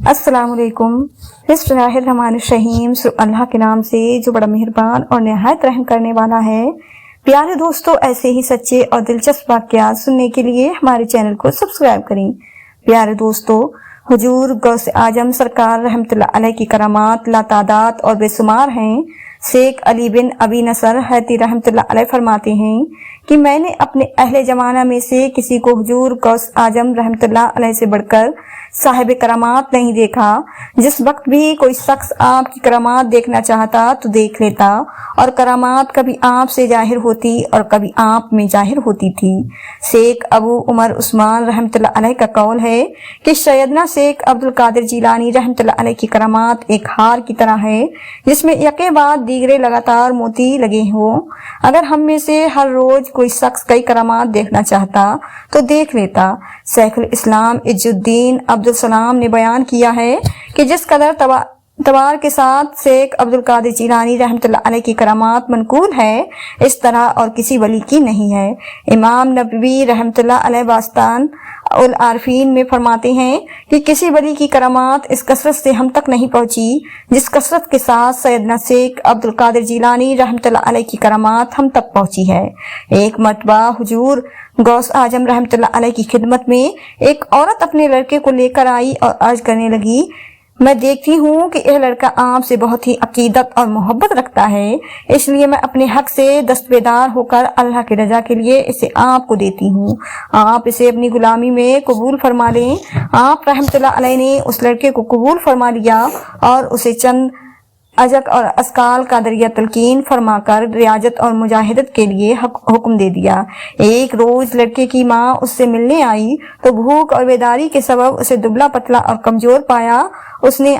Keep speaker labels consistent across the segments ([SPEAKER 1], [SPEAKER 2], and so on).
[SPEAKER 1] अस्सलाम वालेकुम। बिस्मिल्लाहिर्रहमानिर्रहीम। अल्लाह के नाम से जो बड़ा मेहरबान और निहायत रहम करने वाला है। प्यारे दोस्तों, ऐसे ही सच्चे और दिलचस्प वाक़यात सुनने के लिए हमारे चैनल को सब्सक्राइब करें। प्यारे दोस्तों, हुजूर गौसे आजम सरकार रहमतुल्लाह अलैह की करामात लातादाद और बेशुमार हैं। शेख अली बिन अबी नसर हैती रहमतुल्लाह अलैह फरमाते हैं कि मैंने अपने अहले जमाना में से किसी को हुजूर गौस आजम रहमतुल्लाह अलैह से बढ़कर साहिब करामात नहीं देखा। जिस वक्त भी कोई शख्स आपकी करामात देखना चाहता तो देख लेता, और करामात कभी आप से जाहिर होती और कभी आप में जाहिर होती थी। शेख अबू उमर उस्मान रहमतुल्लाह अलैह का कौल है कि सैयदना शेख अब्दुल कादिर जिलानी रहमतुल्लाह अलैह की करामात एक हार की तरह है जिसमें यके बाद दीगरे लगातार मोती लगे हों। अगर हम में से हर रोज कोई शख्स कई करामात देखना चाहता तो देख लेता। शेखुल इस्लाम इज्जुद्दीन अब्दुल सलाम ने बयान किया है कि जिस कदर तवार के साथ शेख अब्दुल कादिर जिलानी रहमतुल्लाह अलैह की करामात मनकूल है, इस तरह और किसी वली की नहीं है। इमाम नबवी रहमतुल्लाह अलैह वास्तान उल आरफीन में फरमाते हैं कि किसी वली की करामात इस कसरत से हम तक नहीं पहुंची जिस कसरत के साथ सैयदना शेख अब्दुल कादिर जिलानी रहमतुल्लाह अलैह की करामात हम तक पहुंची है। एक मर्तबा हुजूर गौस आजम रहमतुल्लाह अलैह की खिदमत में एक औरत अपने लड़के को लेकर आई और अर्ज करने लगी, मैं देखती हूँ कि यह लड़का आपसे बहुत ही अकीदत और मोहब्बत रखता है, इसलिए मैं अपने हक से दस्तबेदार होकर अल्लाह की रजा के लिए इसे आपको देती हूँ। आप इसे अपनी गुलामी में कबूल फरमा लें। आप रहमतुल्लाह अलैह ने उस लड़के को कबूल फरमा लिया और उसे चंद अजक और अस्काल का दरिया तलकीन फरमाकर रियाजत और मुजाहिदत के लिए हुक्म दे दिया। एक रोज लड़के की माँ उससे मिलने आई तो भूख और बेदारी के सबब उसे दुबला पतला और कमजोर पाया। उसने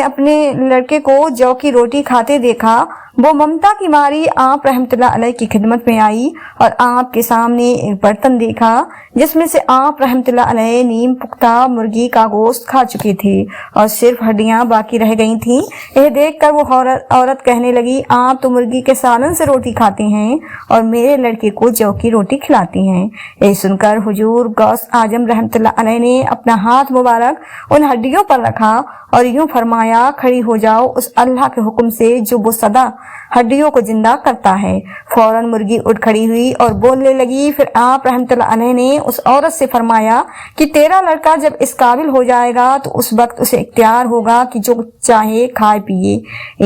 [SPEAKER 1] अपने लड़के को जौ की रोटी खाते देखा। वो ममता की मारी आप रहमतुल्लाह अलैह की खिदमत में आई और आपके सामने एक बर्तन देखा जिसमें से आप रहमतुल्लाह अलैह नीम पुख्ता मुर्गी का गोश्त खा चुके थे और सिर्फ हड्डियां बाकी रह गई थीं। यह देखकर वो औरत कहने लगी, आप तो मुर्गी के सालन से रोटी खाते हैं और मेरे लड़के को जौ की रोटी खिलाती हैं। यह सुनकर हुजूर गौस आजम रहमतुल्लाह अलैह ने अपना हाथ मुबारक उन हड्डियों पर रखा और यूं फरमाया, खड़ी हो जाओ उस अल्लाह के हुक्म से जो वो सदा हड्डियों को जिंदा करता है। फौरन मुर्गी उठ खड़ी हुई और बोलने लगी। फिर आप रहमतुल्लाह अलैह ने उस औरत से फरमाया कि तेरा लड़का जब इस काबिल हो जाएगा तो उस वक्त उसे इख्तियार होगा कि जो चाहे खाए पिए।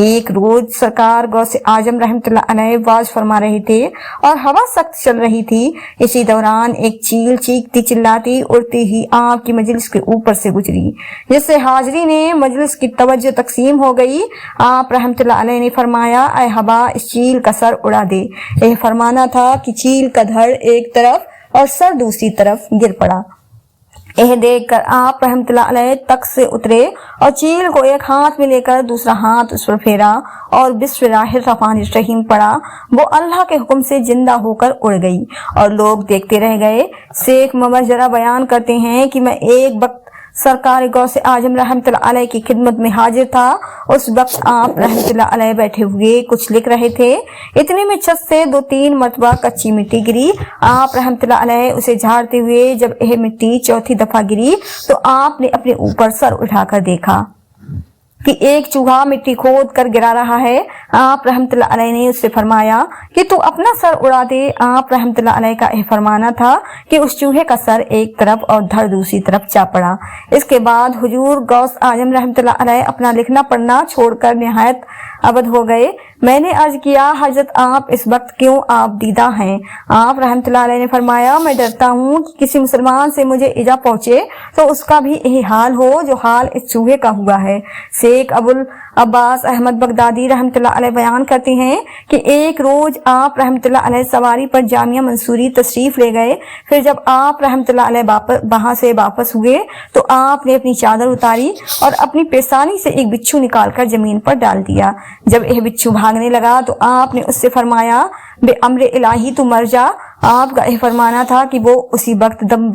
[SPEAKER 1] एक रोज सरकार गौसे आजम रहमतुल्लाह अलैह वाज फरमा रहे थे और हवा सख्त चल रही थी। इसी दौरान एक चील चीखती चिल्लाती उड़ती ही आपकी मजलिस के ऊपर से गुजरी, जिससे हाजरी ने मजलिस की तवज्जो तकसीम हो गई। आप रहमतुल्लाह अलैह ने फरमाया, ऐ हवा इस चील का सर उड़ा दे। यह फरमाना था कि चील का धड़ एक तरफ और सर दूसरी तरफ गिर पड़ा। यह देखकर आप रहमतुल्लाह अलैह तख्त से उतरे और चील को एक हाथ में लेकर दूसरा हाथ उस पर फेरा और बिस्मिल्लाहिर्रहमानिर्रहीम पढ़ा। वो अल्लाह के हुक्म से जिंदा होकर उड़ गई और लोग देखते रह गए। शेख ममजरा बयान करते हैं कि मैं एक वक्त सरकार गौसे आजम रहमतुल्लाह अलैह की खिदमत में हाजिर था। उस वक्त आप रहमतुल्लाह अलैह बैठे हुए कुछ लिख रहे थे। इतने में छत से 2-3 मरतबा कच्ची मिट्टी गिरी। आप रहमतुल्लाह अलैह उसे झाड़ते हुए जब यह मिट्टी चौथी दफा गिरी तो आपने अपने ऊपर सर उठाकर देखा कि एक चूहा मिट्टी खोद कर गिरा रहा है। आप रहमतुल्लाह अलैह ने उससे फरमाया कि तू अपना सर उड़ा दे। आप रहमतुल्लाह अलैह का यह फरमाना था कि उस चूहे का सर एक तरफ और धड़ दूसरी तरफ जा पड़ा। इसके बाद हुजूर गौस आजम रहमतुल्लाह अलैह अपना लिखना पढ़ना छोड़कर निहायत अबद हो गए। मैंने अर्ज किया, हजरत आप इस वक्त क्यों आप दीदा हैं? आप रहमतुल्लाह अलैह ने फरमाया, मैं डरता हूँ कि किसी मुसलमान से मुझे इजा पहुंचे तो उसका भी यही हाल हो जो हाल इस चूहे का हुआ है। शेख अबुल अब्बास अहमद बगदादी रहमतुल्लाह अलैह बयान करते हैं कि एक रोज आप रहमतुल्लाह अलैह सवारी पर जामिया मंसूरी तशरीफ ले गए। फिर जब आप रहमतुल्लाह अलैह वहां से वापस हुए तो आपने अपनी चादर उतारी और अपनी पेशानी से एक बिच्छू निकालकर जमीन पर डाल दिया। जब यह बिच्छू भागने लगा तो आपने उससे फरमाया, बे अम्रे इलाही तू मर जा। आपका यह फरमाना था कि वो उसी वक्त दम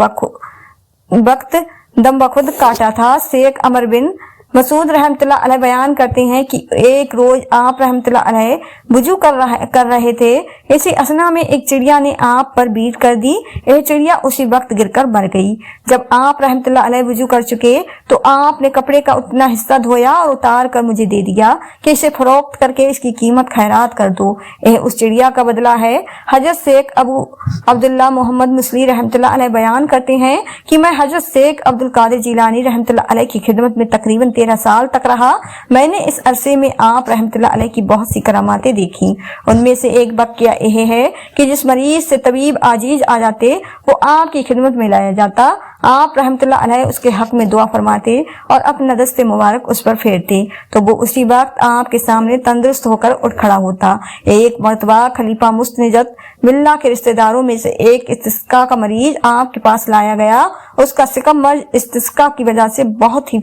[SPEAKER 1] बखुद काटा था। शेख अमर बिन मसूद रहमतुल्लाह अलैह बयान करते हैं कि एक रोज आप रहमतुल्लाह अलैह वुजू कर रहे थे। इसी असना में एक चिड़िया ने आप पर बीट कर दी। यह चिड़िया उसी वक्त गिरकर मर गई। जब आप रहमतुल्लाह अलैह वुजू कर चुके तो आपने कपड़े का उतना हिस्सा धोया और उतार कर मुझे दे दिया कि इसे फरोख्त करके इसकी कीमत खैरात कर दो। यह उस चिड़िया का बदला है। हजरत शेख अबू अब्दुल्ला मोहम्मद मुस्ली रहमतुल्लाह अलैह बयान करते हैं कि मैं हजरत शेख अब्दुल कादिर जिलानी रहमतुल्लाह अलैह की खिदमत में तकरीबन 13 साल तक रहा। मैंने इस अरसे में आप रहमतुल्लाह अलैह की बहुत सी करामातें देखी। उनमें से एक वाक़या यह है कि जिस मरीज से तबीब आजीज आ जाते वो आपकी खिदमत में लाया जाता। आप रहमतुल्लाह अलैह उसके हक में दुआ फरमाते और अपना दस्ते मुबारक उस पर फेरते तो वो उसी वक्त आपके सामने तंदुरुस्त होकर उठ खड़ा होता। एक मरतबा खलीफा मुस्तनजत बिल्ला के रिश्तेदारों में से एक इस्तिस्का का मरीज आपके पास लाया गया। उसका सिकम मर्ज इस्तिस्का की वजह से बहुत ही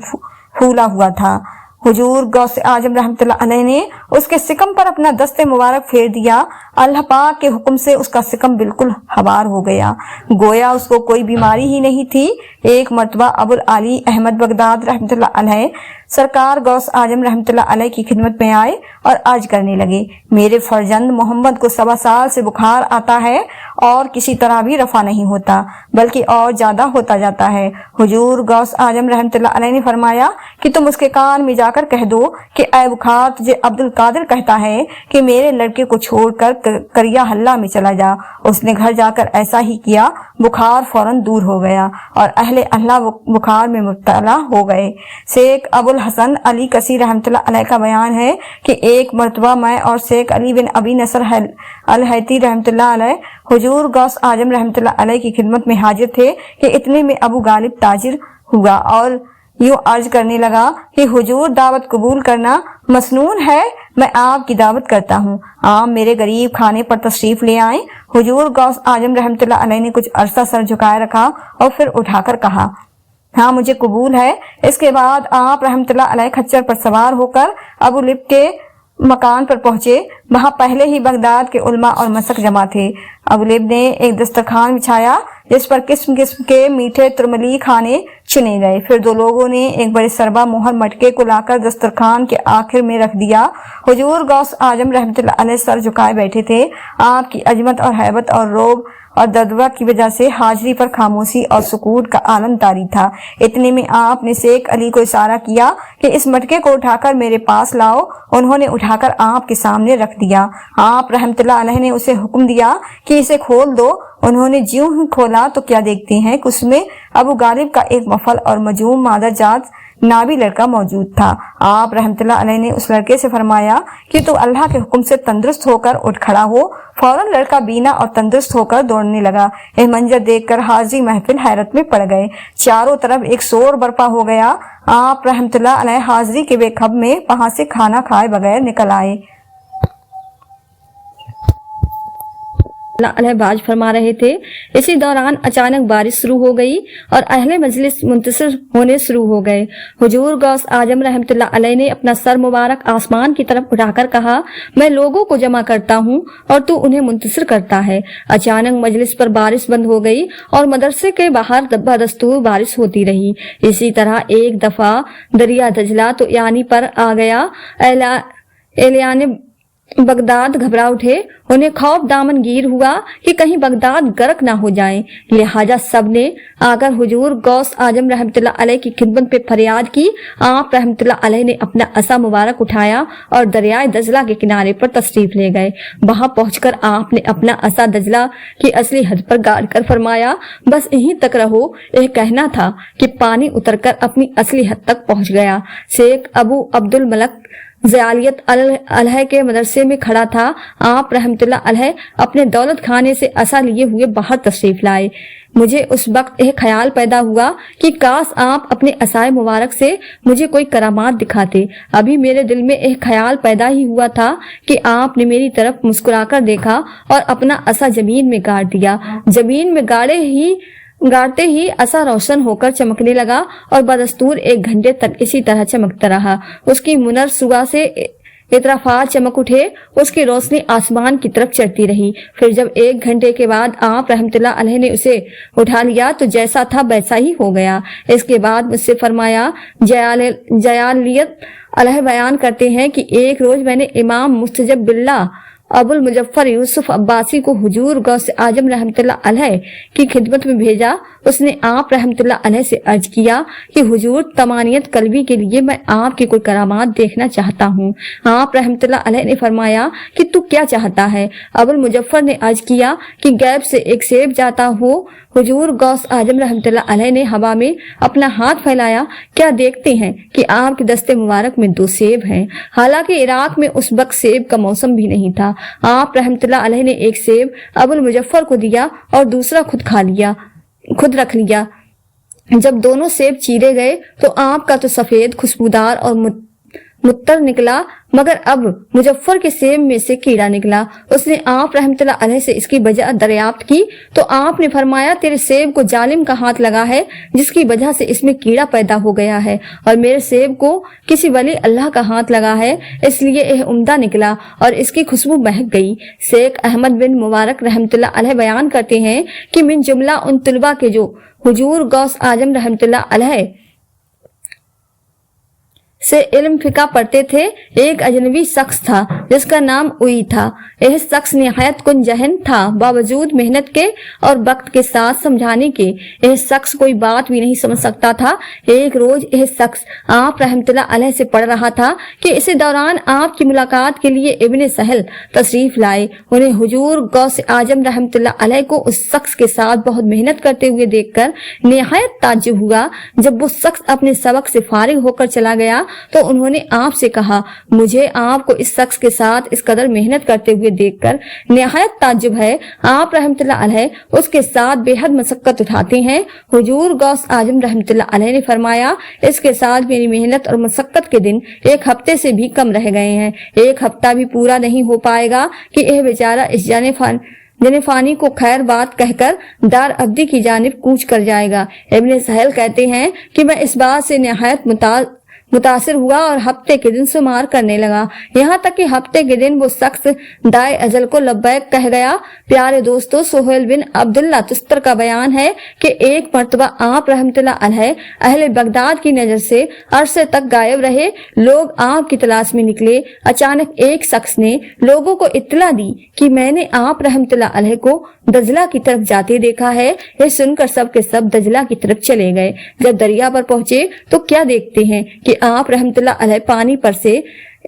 [SPEAKER 1] फूला हुआ था। हुजूर गौसे आजम रहमतुल्लाह अलैह ने उसके सिकम पर अपना दस्ते मुबारक फेर दिया। अल्लाह पाक के हुक्म से उसका सिकम बिल्कुल हवार हो गया, गोया उसको कोई बीमारी ही नहीं थी। एक मरतबा अबुल आली अहमद बगदाद रहमतुल्लाह अलैह सरकार गौस आजम रहमतुल्लाह अलैह की खिदमत में आए और अर्ज करने लगे, मेरे फर्जंद मोहम्मद को 1.25 साल से बुखार आता है और किसी तरह भी रफा नहीं होता बल्कि और ज्यादा होता जाता है। हुजूर गौस आजम रहमतुल्लाह अलैह ने फरमाया कि तुम उसके कान में जाकर कह दो कि ऐ बुखार, तुझे अब्दुल कादिर कहता है कि मेरे लड़के को छोड़कर करिया हल्ला में चला जा। उसने घर जाकर ऐसा ही किया। बुखार फौरन दूर हो गया और अहले अल्लाह बुखार में मुब्तला हो गए। शेख अबुल हसन अली कसी रहमतुल्लाह अलैह का बयान है कि एक मरतबा मैं और शेख अली बिन अबी नसर अल हैती रहमतुल्लाह अलैह हुजूर गौस आजम रहमतुल्लाह अलैह की खिदमत में हाजिर थे कि इतने में अबू गालिब ताजिर हुआ और यूं अर्ज करने लगा कि हुजूर दावत कबूल करना मसनून है, मैं आपकी दावत करता हूँ, आप मेरे गरीब खाने पर तशरीफ ले आए। हुजूर गौस आजम रहमतुल्लाह अलैह ने कुछ अरसा सर झुकाए रखा और फिर उठाकर कहा, हाँ मुझे कबूल है। इसके बाद आप रहमतुल्लाह अलैह खच्चर पर सवार होकर अबू लिब के मकान पर पहुंचे। वहां पहले ही बगदाद के उलमा और मसक जमा थे। अबू लिब ने एक दस्तरखान बिछाया जिस पर किस्म किस्म के मीठे तुरमली खाने चुने गए। फिर 2 लोगों ने एक बड़े सरबा मोहर मटके को लाकर दस्तरखान के आखिर में रख दिया। हुजूर गौस आजम रहमतुल्लाह अलैह सर झुकाए बैठे थे। आपकी अजमत और हैबत और रोब और ददवा की वजह से हाजिरी पर खामोशी और सुकूत का आलम तारी था। इतने में आपने शेख अली को इशारा किया कि इस मटके को उठाकर मेरे पास लाओ। उन्होंने उठाकर आपके सामने रख दिया। आप रहमतुल्लाह अलैह ने उसे हुक्म दिया कि इसे खोल दो। उन्होंने ज्यों ही खोला तो क्या देखते हैं कि उसमें अबू गालिब का एक मफल और मजूम मादा जात नाबी लड़का मौजूद था। आप रहमतुल्लाह अलैह ने उस लड़के से फरमाया कि तू अल्लाह के हुक्म से तंदुरुस्त होकर उठ खड़ा हो। फौरन लड़का बीना और तंदुरुस्त होकर दौड़ने लगा। यह मंजर देखकर हाजिरी महफिल हैरत में पड़ गए। चारों तरफ एक शोर बर्पा हो गया। आप रहमतुल्लाह अलैह हाजिरी के बेखब में वहां से खाना खाए बगैर निकल आए।
[SPEAKER 2] बाज फरमा रहे थे। इसी दौरान अचानक बारिश शुरू हो गई और अहले मजलिस मुंतशिर होने शुरू हो गए। हुजूर गौस आजम रहमतुल्लाह अलैह ने अपना सर मुबारक आसमान की तरफ उठाकर कहा, मैं लोगों को जमा करता हूँ और तू उन्हें मुंतशिर करता है। अचानक मजलिस पर बारिश बंद हो गई और मदरसे के बाहर बदस्तूर बारिश होती रही। इसी तरह एक दफा दरिया दजला तो यानी पर आ गया। एलियाने बगदाद घबरा उठे। उन्हें खौफ दामन गिर हुआ कि कहीं बगदाद गर्क ना हो जाए। लिहाजा सब ने आकर हुजूर गौस आजम रहमतुल्लाह अलैह की खिदमत पे फरियाद की। आप रहमतुल्लाह अलैह ने अपना असा मुबारक उठाया और दरियाए दजला के किनारे पर तशरीफ ले गए। वहां पहुंचकर आपने अपना असा दजला की असली हद पर गाड़ कर फरमाया, बस यहीं तक रहो। यह कहना था कि पानी उतरकर अपनी असली हद तक पहुंच गया। शेख अबू अब्दुल मलक ज़यालियत अलैह के मदरसे में खड़ा था। आप रहमतुल्लाह अलैह अपने दौलत खाने से असा लिए हुए बाहर तशरीफ लाए। मुझे उस वक्त यह ख्याल पैदा हुआ कि काश आप अपने असाए मुबारक से मुझे कोई करामात दिखाते। अभी मेरे दिल में यह ख्याल पैदा ही हुआ था कि आपने मेरी तरफ मुस्कुराकर देखा और अपना असा जमीन में गाड़ दिया। जमीन में गाड़ते ही असा रोशन होकर चमकने लगा और बदस्तूर 1 घंटे तक इसी तरह चमकता रहा। उसकी मुनर सुगा से इतराफात चमक उठे, उसकी रोशनी आसमान की तरफ चढ़ती रही। फिर जब 1 घंटे के बाद आप रहमतुल्लाह अलैह ने उसे उठा लिया तो जैसा था वैसा ही हो गया। इसके बाद मुझसे फरमाया, जयालियत अलैह बयान करते हैं कि एक रोज मैंने इमाम मुस्तजब बिल्ला अबुल मुजफ्फर यूसुफ अब्बासी को हुजूर गौस आजम रहमतुल्लाह अलैह की खिदमत में भेजा। उसने आप रहमतुल्लाह अलैह से अर्ज किया कि हुजूर, तमानियत कल्बी के लिए मैं आपकी कोई करामात देखना चाहता हूँ। आप रहमतुल्लाह अलैह ने फरमाया कि तू क्या चाहता है? अबुल मुजफ्फर ने अर्ज किया कि गैब से एक सेब जाता हो। हुजूर गौस आजम रहमतुल्लाह अलैह ने हवा में अपना हाथ फैलाया। क्या देखते हैं कि आपके दस्ते मुबारक में 2 सेब हैं। हालांकि इराक में उस वक्त सेब का मौसम भी नहीं था। आप रहमतुल्लाह अलैह ने एक सेब अबुल मुजफ्फर को दिया और दूसरा खुद रख लिया। जब दोनों सेब चीरे गए तो आपका तो सफेद, खुशबूदार और मुत्तर निकला, मगर अब मुजफ्फर के सेब में से कीड़ा निकला। उसने आप रहमतुल्लाह अलैह से इसकी वजह दरियाफ्त की तो आपने फरमाया, तेरे सेब को जालिम का हाथ लगा है जिसकी वजह से इसमें कीड़ा पैदा हो गया है, और मेरे सेब को किसी वली अल्लाह का हाथ लगा है, इसलिए यह उम्दा निकला और इसकी खुशबू महक गई। शेख अहमद बिन मुबारक रहमतुल्लाह अलैह बयान करते हैं कि मिन जुमला उन तुलबा के जो हुजूर गौस आजम रहमतुल्लाह अलैह से इल्म फिका पढ़ते थे, एक अजनबी शख्स था जिसका नाम उई था। यह शख्स निहायत कुन जहन था, बावजूद मेहनत के और वक्त के साथ समझाने के यह शख्स कोई बात भी नहीं समझ सकता था। एक रोज यह शख्स आप रहमतुल्लाह अलैह से पढ़ रहा था कि इसी दौरान आपकी मुलाकात के लिए इब्ने सहल तशरीफ लाए। उन्हें हुजूर गौस आजम रहमतुल्लाह अलैह को उस शख्स के साथ बहुत मेहनत करते हुए देखकर निहायत ताज्जुब हुआ। जब वो शख्स अपने सबक से फारिग होकर चला गया तो उन्होंने आपसे कहा, मुझे आपको इस शख्स के साथ इस कदर मेहनत करते हुए देखकर निहायत ताज्जुब है। आप रहमतुल्लाह अलैह उसके साथ बेहद मशक्कत उठाते हैं। हुजूर गौस आजम रहमतुल्लाह अलैह ने फरमाया, इसके साथ मेरी मेहनत और मशक्कत के दिन 1 हफ्ते से भी कम रह गए हैं। 1 हफ्ता भी पूरा नहीं हो पाएगा कि यह बेचारा इस जने फानी को खैर बात कहकर दार अब्दी की जानिब कूच कर जाएगा। इब्ने सहल कहते हैं कि मैं इस बात से निहायत मुतासिर हुआ और हफ्ते के दिन शुमार करने लगा, यहाँ तक कि हफ्ते के दिन वो शख्स दाए अजल को लब्बैक कह गया। प्यारे दोस्तों, सुहेल बिन अब्दुल्ला तुस्तर का बयान है कि एक मर्तबा आप रहमतुल्लाह अलैह अहले बगदाद की नजर से अरसे तक गायब रहे। लोग आप की तलाश में निकले। अचानक एक शख्स ने लोगों को इत्तला दी कि मैंने आप रहमतुल्लाह अलैह को दजला की तरफ जाते देखा है। यह सुनकर सब के सब दजला की तरफ चले गए। जब दरिया पर पहुंचे तो क्या देखते हैं कि आप रहमतुल्लाह अलैह पानी पर से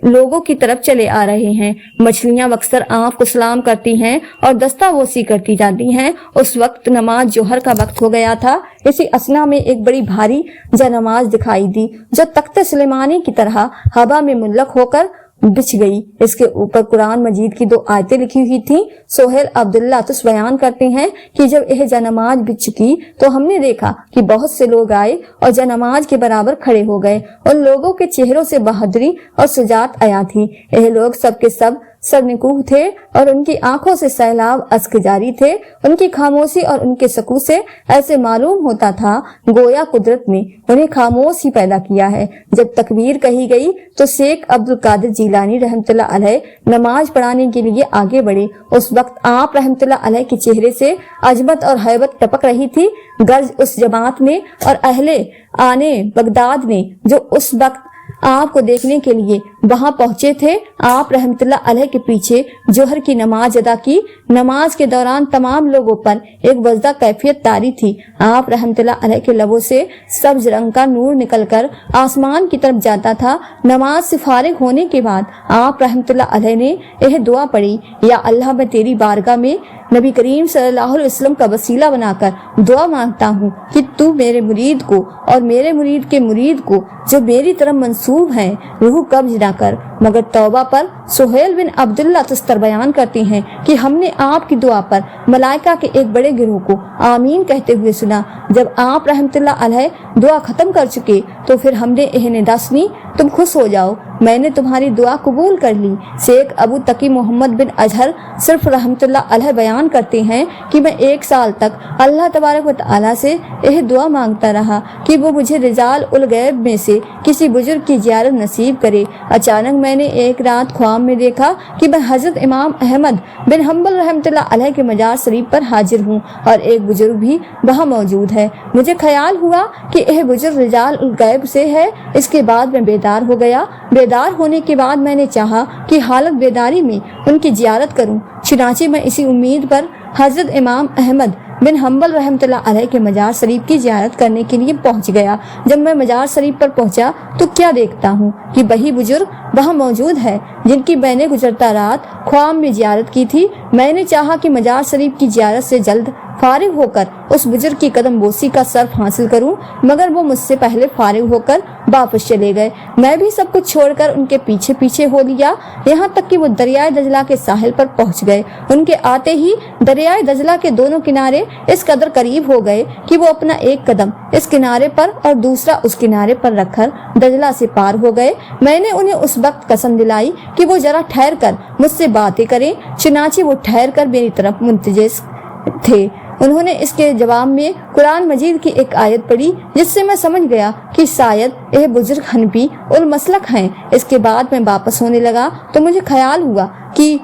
[SPEAKER 2] लोगों की तरफ चले आ रहे हैं। मछलियां अक्सर आप को सलाम करती हैं और दस्तावोसी करती जाती हैं। उस वक्त नमाज जोहर का वक्त हो गया था। इसी असना में एक बड़ी भारी जनमाज दिखाई दी जो तख्त सुलेमानी की तरह हवा में मुल्लक होकर बिछ गई। इसके ऊपर कुरान मजीद की 2 आयतें लिखी हुई थी। सोहेल अब्दुल्ला तुस बयान करते हैं कि जब यह जनमाज बिछ चुकी तो हमने देखा कि बहुत से लोग आए और जनमाज के बराबर खड़े हो गए। उन लोगों के चेहरों से बहादुरी और सुजात आया थी। यह लोग सब के सब सरनिकूह थे और उनकी आंखों से सैलाब अश्क जारी थे। उनकी खामोशी और उनके सकूत से ऐसे मालूम होता था गोया कुदरत ने उन्हें खामोश ही पैदा किया है। जब तकबीर कही गई तो शेख अब्दुल कादिर जीलानी रहमतुल्लाह अलैह नमाज पढ़ाने के लिए आगे बढ़े। उस वक्त आप रहमतुल्लाह अलैह के चेहरे से अजमत और हैबत टपक रही थी। गर्ज उस जमात ने और अहले आने बगदाद ने जो उस वक्त आपको देखने के लिए वहां पहुंचे थे, आप रहमतुल्लाह अलैह के पीछे जोहर की नमाज अदा की। नमाज के दौरान तमाम लोगों पर एक वजदा कैफियत तारी थी। आप रहमतुल्लाह अलैह के लबों से सब्ज रंग का नूर निकलकर आसमान की तरफ जाता था। नमाज से फारिग होने के बाद आप रहमतुल्लाह अलैह ने यह दुआ पढ़ी, या अल्लाह मैं तेरी बारगाह में नबी करीम सल्लल्लाहु अलैहि वसल्लम का वसीला बनाकर दुआ मांगता हूँ कि तू मेरे मुरीद को और मेरे मुरीद के मुरीद को जो मेरी तरफ मंसूब हैं रूह कब्ज ना कर। मगर तौबा पर सुहेल बिन अब्दुल्ला तुस्तर बयान करते हैं कि हमने आपकी दुआ पर मलाइका के एक बड़े गिरोह को आमीन कहते हुए सुना। जब आप रहमतुल्लाह अलैह दुआ खत्म कर चुके तो फिर हमने यह निदा सुनी, तुम खुश हो जाओ, मैंने तुम्हारी दुआ कबूल कर ली। शेख अबू तकी मोहम्मद बिन अजहर सिर्फ रहमतुल्लाह अलैह बयान करते हैं कि मैं 1 साल तक अल्लाह तबारक व तआला से यह दुआ मांगता रहा कि वो मुझे रिजाल उल गैब में से किसी बुजुर्ग की जियारत नसीब करे। अचानक میں نے ایک رات خواب میں دیکھا کہ میں حضرت امام احمد بن حنبل رحمتہ علیہ کے مزار شریف پر حاضر ہوں اور ایک بزرگ بھی وہاں موجود ہے۔ مجھے خیال ہوا کہ یہ بزرگ رجال الغیب سے ہے۔ اس کے بعد میں بیدار ہو گیا۔ بیدار ہونے کے بعد میں نے چاہا کہ حالت بیداری میں ان کی زیارت کروں، چنانچہ میں اسی امید پر حضرت امام احمد بن حنبل رحمۃ اللہ علیہ کے مزار شریف کی زیارت کرنے کے لیے پہنچ گیا۔ جب میں مزار شریف پر پہنچا تو کیا دیکھتا ہوں کہ وہی بزرگ وہاں موجود ہے جن کی میں نے گزرتا رات خواب میں زیارت کی تھی۔ میں نے چاہا کہ مزار شریف کی زیارت سے جلد فارغ ہو کر اس بزرگ کی قدم بوسی کا صرف حاصل کروں، مگر وہ مجھ سے پہلے فارغ ہو کر واپس چلے گئے۔ میں بھی سب کچھ چھوڑ کر ان کے پیچھے پیچھے ہو لیا، یہاں تک کہ وہ دریائے دجلہ کے ساحل پر پہنچ گئے۔ ان کے آتے ہی دریائے دجلہ کے دونوں کنارے اس قدر قریب ہو گئے کہ وہ اپنا ایک قدم اس کنارے پر اور دوسرا اس کنارے پر رکھ کر دجلہ سے پار ہو گئے۔ میں نے انہیں اس وقت قسم دلائی کہ وہ ذرا ٹھہر کر مجھ سے باتیں کریں، چنانچہ وہ ٹھہر کر میری طرف منتظر تھے۔ انہوں نے اس کے جواب میں قرآن مجید کی ایک آیت پڑھی، جس سے میں سمجھ گیا کہ شاید یہ بزرگ حنفی المسلک ہیں۔ اس کے بعد میں واپس ہونے لگا تو مجھے خیال ہوا کہ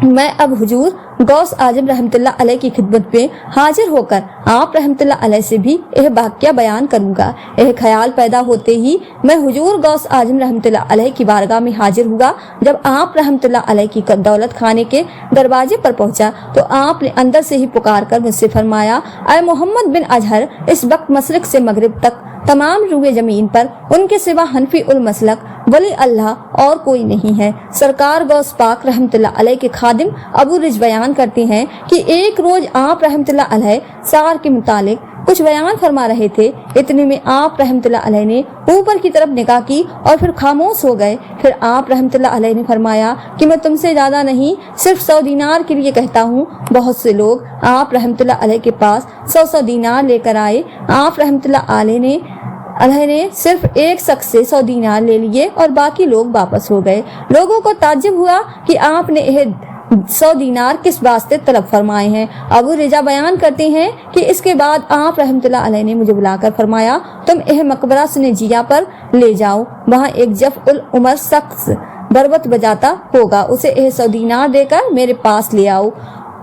[SPEAKER 2] میں اب حضور غوث اعظم رحمۃ اللہ علیہ کی خدمت میں حاضر ہو کر آپ رحمۃ اللہ علیہ سے بھی یہ واقعہ بیان کروں گا۔ یہ خیال پیدا ہوتے ہی میں حضور غوث اعظم رحمۃ اللہ علیہ کی بارگاہ میں حاضر ہوا۔ جب آپ رحمۃ اللہ علیہ کی دولت خانے کے دروازے پر پہنچا تو آپ نے اندر سے ہی پکار کر مجھ سے فرمایا، اے محمد بن اجہر، اس وقت مشرق سے مغرب تک تمام روئے زمین پر ان کے سوا حنفی المسلک ولی اللہ اور کوئی نہیں ہے۔ سرکار غوث پاک رحمۃ اللہ علیہ کے خادم ابو رج بیان کرتے ہیں کہ ایک روز آپ رحمۃ اللہ علیہ سار کے متعلق کچھ بیان فرما رہے تھے، اتنے میں آپ رحمۃ اللہ علیہ نے اوپر کی طرف نگاہ کی اور پھر خاموش ہو گئے۔ پھر آپ رحمۃ اللہ علیہ نے فرمایا کہ میں تم سے زیادہ نہیں، صرف 100 دینار کے لیے کہتا ہوں۔ بہت سے لوگ آپ رحمۃ اللہ علیہ کے پاس 100 دینار لے کر آئے۔ آپ رحمۃ اللہ علیہ نے صرف ایک شخص سے 100 دینار لے لیے اور باقی لوگ واپس ہو گئے۔ لوگوں کو تعجب ہوا کہ آپ نے یہ 100 دینار کس واسطے طلب فرمائے ہیں۔ ابو رجا بیان کرتے ہیں کہ اس کے بعد آپ رحمۃ اللہ علیہ نے مجھے بلا کر فرمایا، تم یہ مقبرہ سنجیہ پر لے جاؤ، وہاں ایک جف العمر شخص بربت بجاتا ہوگا، اسے یہ 100 دینار دے کر میرے پاس لے آؤ۔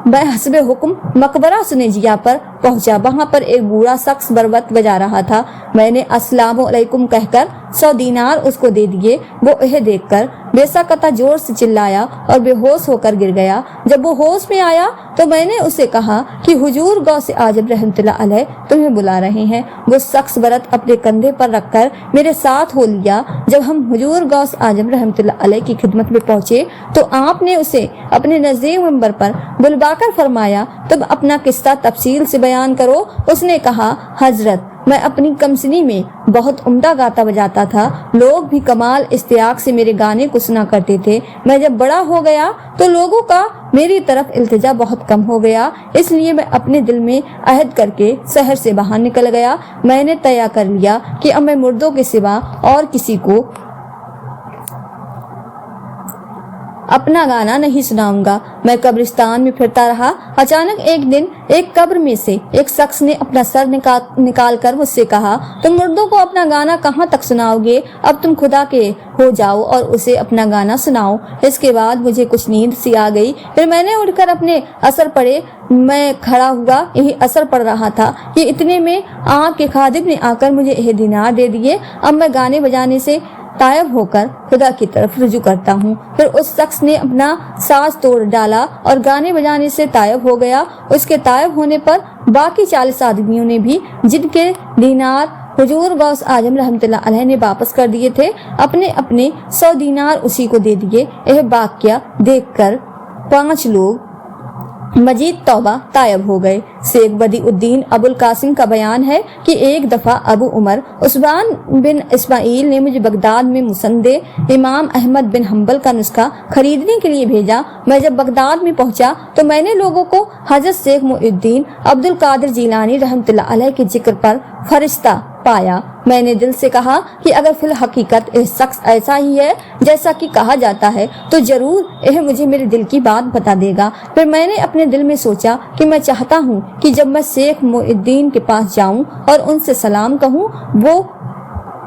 [SPEAKER 2] میں حسب حکم مقبرہ سنجیہ پر پہنچا، وہاں پر ایک بوڑھا شخص بربت بجا رہا تھا۔ میں نے السلام علیکم کہہ کر 100 دینار اس کو دے دیے۔ وہ یہ دیکھ کر بے ساختہ زور سے چلایا اور بے ہوش ہو کر گر گیا۔ جب وہ ہوش میں آیا تو میں نے اسے کہا کہ حضور غوث اعظم رحمۃ اللہ علیہ تمہیں بلا رہے ہیں۔ وہ شخص برت اپنے کندھے پر رکھ کر میرے ساتھ ہو لیا۔ جب ہم حضور غوث اعظم رحمۃ اللہ علیہ کی خدمت میں پہنچے تو آپ نے اسے اپنے نزدیک منبر پر بلوا کر فرمایا، تم اپنا قصہ تفصیل سے بیان کرو۔ اس نے کہا، حضرت، میں اپنی کمسنی میں بہت عمدہ گاتا بجاتا تھا، لوگ بھی کمال اشتیاق سے میرے گانے کو سنا کرتے تھے۔ میں جب بڑا ہو گیا تو لوگوں کا میری طرف التجا بہت کم ہو گیا، اس لیے میں اپنے دل میں عہد کر کے شہر سے باہر نکل گیا۔ میں نے طے کر لیا کہ اب میں مردوں کے سوا اور کسی کو اپنا گانا نہیں سناؤں گا۔ میں قبرستان میں پھرتا رہا۔ اچانک ایک دن ایک قبر میں سے ایک شخص نے اپنا سر نکال کر مجھ سے کہا، تم مردوں کو اپنا گانا کہاں تک سناؤ گے؟ اب تم خدا کے ہو جاؤ اور اسے اپنا گانا سناؤ۔ اس کے بعد مجھے کچھ نیند سی آ گئی۔ پھر میں نے اٹھ کر اپنے اثر پڑے میں کھڑا ہوا، یہی اثر پڑ رہا تھا کہ اتنے میں آپ کے خادم نے آ کر مجھے یہ دینار دے دیے۔ اب میں گانے بجانے سے تائب ہو کر خدا کی طرف رجوع کرتا ہوں۔ پھر اس شخص نے اپنا ساز توڑ ڈالا اور گانے بجانے سے تائب ہو گیا۔ اس کے تائب ہونے پر باقی 40 آدمیوں نے بھی، جن کے دینار حضور غوث اعظم رحمۃ اللہ علیہ نے واپس کر دیے تھے، اپنے اپنے 100 دینار اسی کو دے دیے۔ یہ واقعہ دیکھ کر 5 لوگ مزید توبہ طائب ہو گئے۔ شیخ بدی الدین ابو القاسم کا بیان ہے کہ ایک دفعہ ابو عمر عثمان بن اسماعیل نے مجھے بغداد میں مسند امام احمد بن حنبل کا نسخہ خریدنے کے لیے بھیجا۔ میں جب بغداد میں پہنچا تو میں نے لوگوں کو حضرت شیخ محی الدین عبد القادر جیلانی رحمۃ اللہ علیہ کے ذکر پر فرشتہ پایا۔ میں نے دل سے کہا کہ اگر فی الحقیقت یہ شخص ایسا ہی ہے جیسا کہ کہا جاتا ہے تو ضرور یہ مجھے میرے دل کی بات بتا دے گا۔ پھر میں نے اپنے دل میں سوچا کہ میں چاہتا ہوں کہ جب میں شیخ محی الدین کے پاس جاؤں اور ان سے سلام کہوں، وہ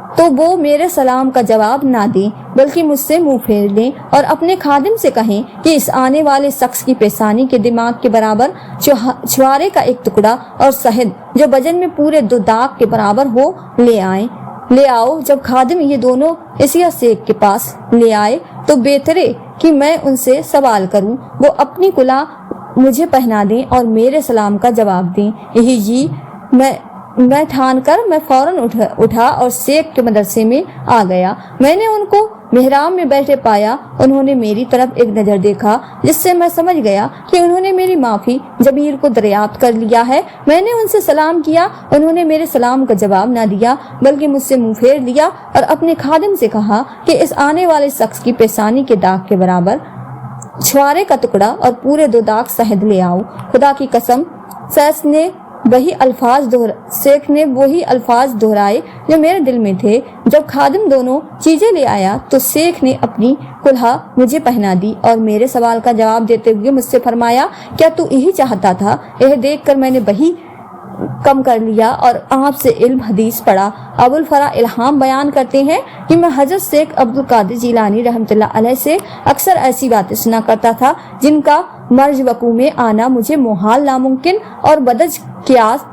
[SPEAKER 2] तो वो मेरे सलाम का जवाब ना दें बल्कि मुझसे मुंह फेर लें और अपने खादिम से कहें कि इस आने वाले शख्स की पेशानी के दिमाग के बराबर छुआरे का एक टुकड़ा और शहद जो वजन में पूरे 2 दाग के बराबर हो ले आओ। जब खादिम ये दोनों एशिया शेख के पास ले आए तो बेहतरे कि मैं उनसे सवाल करूं, वो अपनी कुला मुझे पहना दें और मेरे सलाम का जवाब दें। यही जी मैं ठान कर मैं फौरन उठा और शेख के मदरसे में आ गया। मैंने उनको मेहराब में बैठे पाया। उन्होंने मेरी तरफ एक नजर देखा जिससे मैं समझ गया कि उन्होंने मेरी माफी जमीर को दरियाफ्त कर लिया है। मैंने उनसे सलाम किया। उन्होंने मेरे सलाम का जवाब ना दिया बल्कि मुझसे मुंह फेर लिया और अपने खादिम से कहा कि इस आने वाले शख्स की पेशानी के दाग के बराबर छुआरे का टुकड़ा और पूरे 2 दाग शहद ले आओ। खुदा की कसम, शेख ने वही अल्फाज दोहराए जो मेरे दिल में थे। जब खादिम दोनों चीजें ले आया तो शेख ने अपनी कुल्हा मुझे पहना दी और मेरे सवाल का जवाब देते हुए मुझसे फरमाया, क्या तू यही चाहता था? यह देखकर मैंने वही कम कर लिया और आपसे इल्म हदीस पढ़ा। अबुल फरा इल्हाम बयान करते हैं कि मैं हजरत शेख अब्दुल कादिर जीलानी रहमतुल्लाह अलैह से अक्सर ऐसी बातें सुना करता था जिनका मर्ज वकू में आना मुझे मोहाल, नामुमकिन और बदज कियास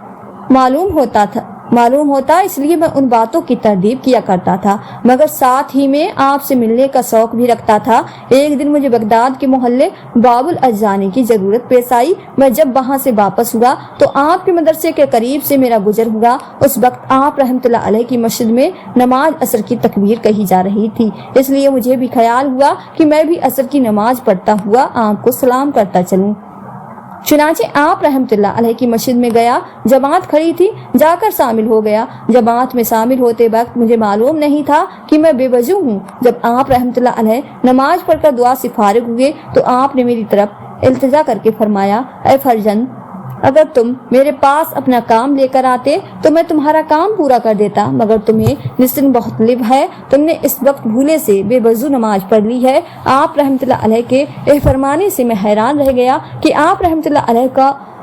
[SPEAKER 2] मालूम होता, इसलिए मैं उन बातों की तरदीब किया करता था मगर साथ ही में आपसे मिलने का शौक भी रखता था। एक दिन मुझे बगदाद के मोहल्ले बाबुल अज जाने की जरूरत पेश आई। मैं जब वहां से वापस हुआ तो आपके मदरसे के करीब से मेरा गुजर हुआ। उस वक्त आप रहमतुल्लाह अलैह की मस्जिद में नमाज असर की तकबीर कही जा रही थी, इसलिए मुझे भी ख्याल हुआ कि मैं भी असर की नमाज पढ़ता हुआ आपको सलाम करता चलूं। चुनाचे आप रहमतुल्लाह अलैह की मस्जिद में गया। जमात खड़ी थी, जाकर शामिल हो गया। जमात में शामिल होते वक्त मुझे मालूम नहीं था कि मैं बेवजू हूँ। जब आप रहमतुल्लाह अलैह नमाज पढ़कर दुआ से फारिग हुए तो आपने मेरी तरफ इल्तिजा करके फरमाया, ऐ फरजंद, अगर तुम मेरे पास अपना काम लेकर आते तो मैं तुम्हारा काम पूरा कर देता, मगर तुम्हें निस्सिन बहुत लिव है। तुमने इस वक्त भूले से बेवजू नमाज पढ़ ली है। आप रहमतुल्लाह अलैह के एह फरमाने से मैं हैरान रह गया कि आप रहमतुल्लाह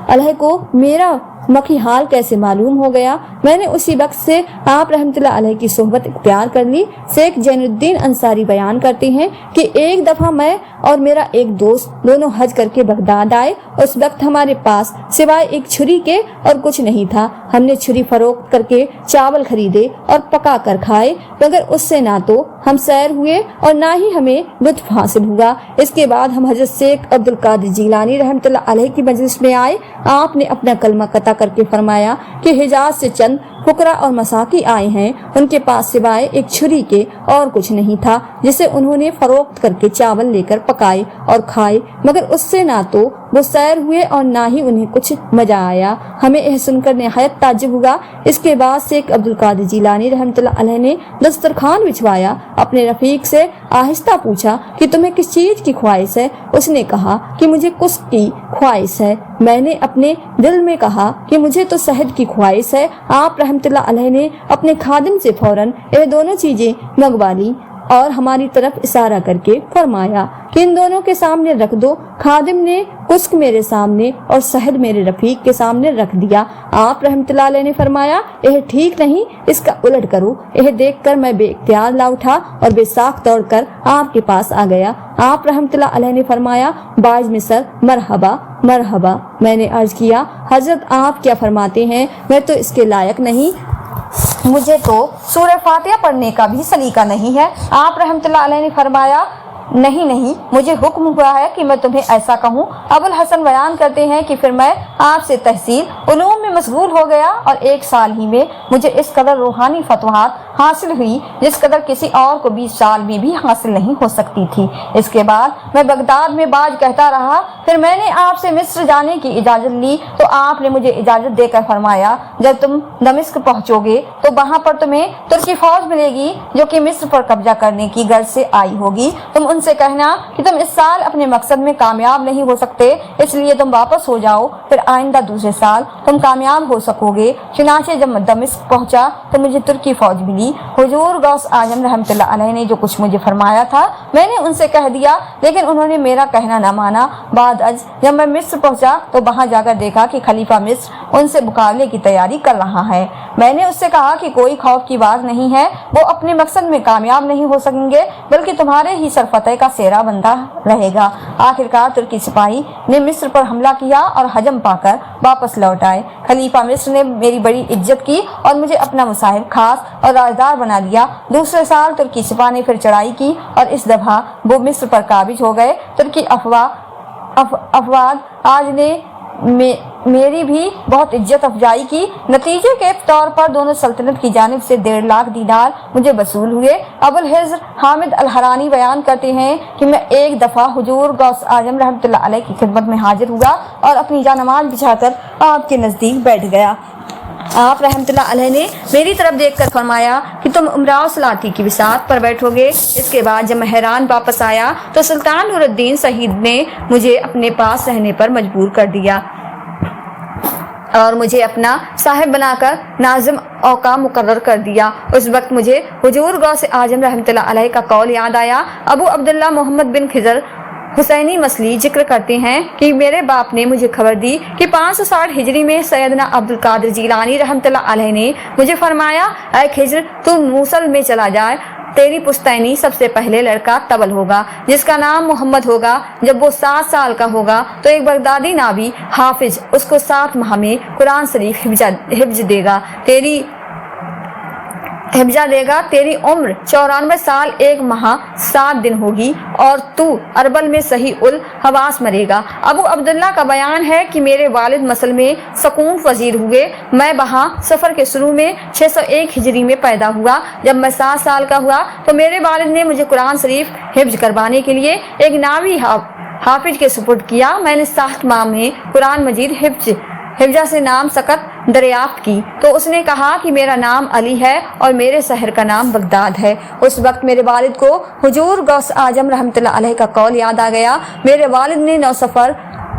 [SPEAKER 2] अलैह को मेरा मखी हाल कैसे मालूम हो गया। मैंने उसी वक्त से आप रहमतुल्लाह अलैह की सोहबत इख्तियार कर ली। शेख जैनुद्दीन अंसारी बयान करते हैं कि एक दफा मैं और मेरा एक दोस्त दोनों हज करके बगदाद आए। उस वक्त हमारे पास सिवाय एक छुरी के और कुछ नहीं था। हमने छुरी फरोख्त करके चावल खरीदे और पका कर खाए, मगर उससे ना तो हम सैर हुए और ना ही हमें लुत्फ हासिल हुआ। इसके बाद हम हजरत शेख अब्दुल कादिर जीलानी रहमतुल्लाह अलैह की मजलिस में आए। आपने अपना कलमा कता करके फरमाया कि हिजाज से चंद फुकरा और मसाकी आए हैं, उनके पास सिवाय एक छुरी के और कुछ नहीं था, जिसे उन्होंने फरोख्त करके चावल लेकर पकाए और खाए, मगर उससे ना तो वो सैर हुए और ना ही उन्हें कुछ मजा आया। हमें यह सुनकर निहायत ताज्जुब हुआ। इसके बाद शेख अब्दुल कादिर जीलानी रहमतुल्लाह अलैह ने दस्तरखान बिछवाया। अपने रफीक से आहिस्ता पूछा कि तुम्हें किस चीज की ख्वाहिश है। उसने कहा कि मुझे कुछ की ख्वाहिश है। मैंने अपने दिल में कहा कि मुझे तो शहद की ख्वाहिश है। आप रहमतुल्लाह अलैह ने अपने खादिम से फौरन ये दोनों चीजें मंगवा ली और हमारी तरफ इशारा करके फरमाया कि इन दोनों के सामने रख दो। खादिम ने कुस्क मेरे सामने और शहद मेरे रफीक के सामने रख दिया। आप रहमतुल्लाह अलैह ने फरमाया, यह ठीक नहीं, इसका उलट करो। यह देखकर मैं बेइख्तियार ला उठा और बेसाख दौड़कर आपके पास आ गया। आप रहमतुल्लाह अलैह ने फरमाया, बाज मिसर, मरहबा मरहबा। मैंने अर्ज किया, हजरत आप क्या फरमाते हैं? मैं तो इसके लायक नहीं, मुझे तो सूरह फातिहा पढ़ने का भी सलीका नहीं है। आप रहमतुल्लाह अलैह ने फरमाया, नहीं, मुझे हुक्म हुआ है कि मैं तुम्हें ऐसा कहूँ। अबुल हसन बयान करते हैं कि फिर मैं आपसे तहसील उलूम में मशगूल हो गया और 1 साल ही में मुझे इस कदर रूहानी फतवाहत हासिल हुई जिस कदर किसी और को 20 साल में भी हासिल नहीं हो सकती थी। इसके बाद मैं बगदाद में बाज कहता रहा। फिर मैंने आपसे मिस्र जाने की इजाज़त ली तो आपने मुझे इजाज़त देकर फरमाया, जब तुम दमिश्क पहुँचोगे तो वहाँ पर तुम्हें तुर्की फौज मिलेगी जो कि मिस्र पर कब्जा करने की गर्ज से आई होगी। तुम
[SPEAKER 1] उनसे कहना कि तुम इस साल अपने मकसद में कामयाब नहीं हो सकते, इसलिए तुम वापस हो जाओ, फिर आइंदा दूसरे साल तुम कामयाब हो सकोगे। चुनाचे जब दमिश्क पहुंचा तो मुझे तुर्की फौज मिली। हुजूर गौस आजम रहमतुल्लाह अलैह ने जो कुछ मुझे फरमाया था मैंने उनसे कह दिया, लेकिन उन्होंने मेरा कहना न माना। बाद अज जब मैं मिस्र पहुंचा तो वहां जाकर देखा कि खलीफा मिस्र उनसे मुकाबले की तैयारी कर रहा है। मैंने उससे कहा कि कोई खौफ की बात नहीं है, वो अपने मकसद में कामयाब नहीं हो सकेंगे, बल्कि तुम्हारे ही सरफतेह का सेरा बंदा रहेगा। आखिरकार तुर्की सिपाही ने मिस्र पर हमला किया और हजम पाकर वापस लौट आए। खलीफा मिस्र ने मेरी बड़ी इज्जत की और मुझे अपना मुसाहिब खास और राजदार बना दिया। दूसरे साल तुर्की सिपाही ने फिर चढ़ाई की और इस दफा वो मिस्र पर काबिज हो गए। तुर्की अफवाद आज ने मेरी भी बहुत इज्जत अफजाई की। नतीजे के तौर पर दोनों सल्तनत की जानिब से 1.5 लाख दीनार मुझे वसूल हुए। अबुल हिज्र हामिद अल हरानी बयान करते हैं कि मैं एक दफ़ा हुजूर गौस आजम रहमतुल्लाह अलैह की खिदमत में हाजिर हुआ और अपनी जानमाज बिछाकर आपके नज़दीक बैठ गया। आप रहमतुल्लाह अलैह ने मेरी तरफ देखकर फरमाया कि तुम उमराव सलाती की बिसात पर बैठोगे। इसके बाद जब मैं हैरान वापस आया तो सुल्तान नूरुद्दीन शहीद ने मुझे अपने पास रहने पर मजबूर कर दिया और मुझे अपना साहिब बनाकर नाज़िम औका मुकर्रर कर दिया। उस वक्त मुझे हुजूर गौस आजम रहमतुल्लाह अलैह का कौल याद आया। अबू अब्दुल्लाह मोहम्मद बिन खिज़र हुसैनी मसली जिक्र करते हैं कि मेरे बाप ने मुझे खबर दी कि 560 हिजरी में सैयदना अब्दुल कादिर जीलानी रहमतुल्लाह अलैह ने मुझे फरमाया, ऐ खिज़र तू मूसल में चला जाए, तेरी पुश्तैनी सबसे पहले लड़का तबल होगा जिसका नाम मोहम्मद होगा। जब वो 7 साल का होगा तो एक बगदादी नाबी हाफिज उसको 7 माह में कुरान शरीफ हिफ्जा देगा। तेरी उम्र 94 साल 1 माह 7 दिन होगी और तू अरबल में सही उल हवास मरेगा। अबू अब्दुल्ला का बयान है कि मेरे वालिद मसल में सकून वजीर हुए। मैं वहाँ सफ़र के शुरू में 601 हिजरी में पैदा हुआ। जब मैं 7 साल का हुआ तो मेरे वालिद ने मुझे कुरान शरीफ हिफ्ज करवाने के लिए एक नावी हाफिज के सुपुर्द किया। मैंने 7 माह में कुरान मजीद हिफ्जा से नाम सकत दरियाफ्त की तो उसने कहा कि मेरा नाम अली है और मेरे शहर का नाम बगदाद है। उस वक्त मेरे वालिद को हुजूर गौस आजम रहमतुल्लाह अलैह का कौल याद आ गया। मेरे वालिद ने 9 सफ़र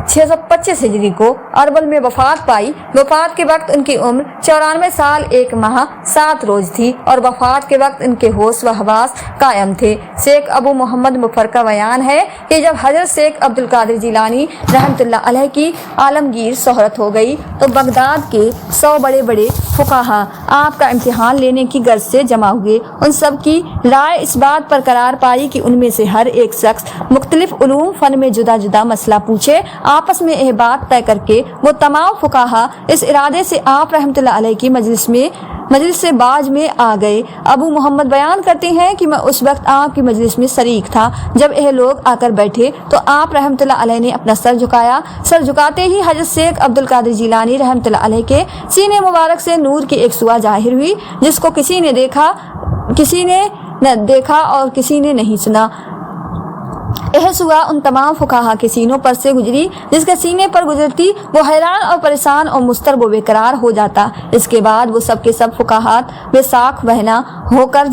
[SPEAKER 1] 625 हिजरी को अरबल में वफात पाई। वफात के वक्त उनकी उम्र 94 साल 1 माह 7 रोज थी और वफात के वक्त उनके होश व हवास कायम थे। शेख अबू मोहम्मद मुफर का बयान है कि जब हजरत शेख अब्दुल कादिर जीलानी रहमतुल्लाह अलैह की आलमगीर शोहरत हो गई तो बगदाद के 100 बड़े बड़े फुकाहा आपका इम्तिहान लेने की गर्ज से जमा हुए। उन सब की राय इस बात पर करार पाई कि उनमें से हर एक शख्स मुख्तलिफ उलूम फ़न में जुदा जुदा मसला पूछे। आपस में यह बात तय करके वो तमाम फुकाहा इस इरादे से आप रहमतुल्लाह अलैह की मजलिस से बाज में आ गए। अबू मोहम्मद बयान करते हैं कि मैं उस वक्त आपकी मजलिस में शरीक था। जब यह लोग आकर बैठे तो आप रहमतुल्लाह अलैह ने अपना सर झुकाया। सर झुकाते ही हजरत शेख अब्दुल कादिर जीलानी रहमतुल्लाह अलैह के सीने मुबारक से नूर की एक सुआ जाहिर हुई जिसको किसी ने न देखा और किसी ने नहीं सुना। यह सुआ उन तमाम फुकाहा के सीनों पर से गुजरी जिसके सीने पर गुजरती वो हैरान और परेशान और मुस्तर वो बेकरार हो जाता। इसके बाद वो सब के सब फुकाहात बेसाख बहना होकर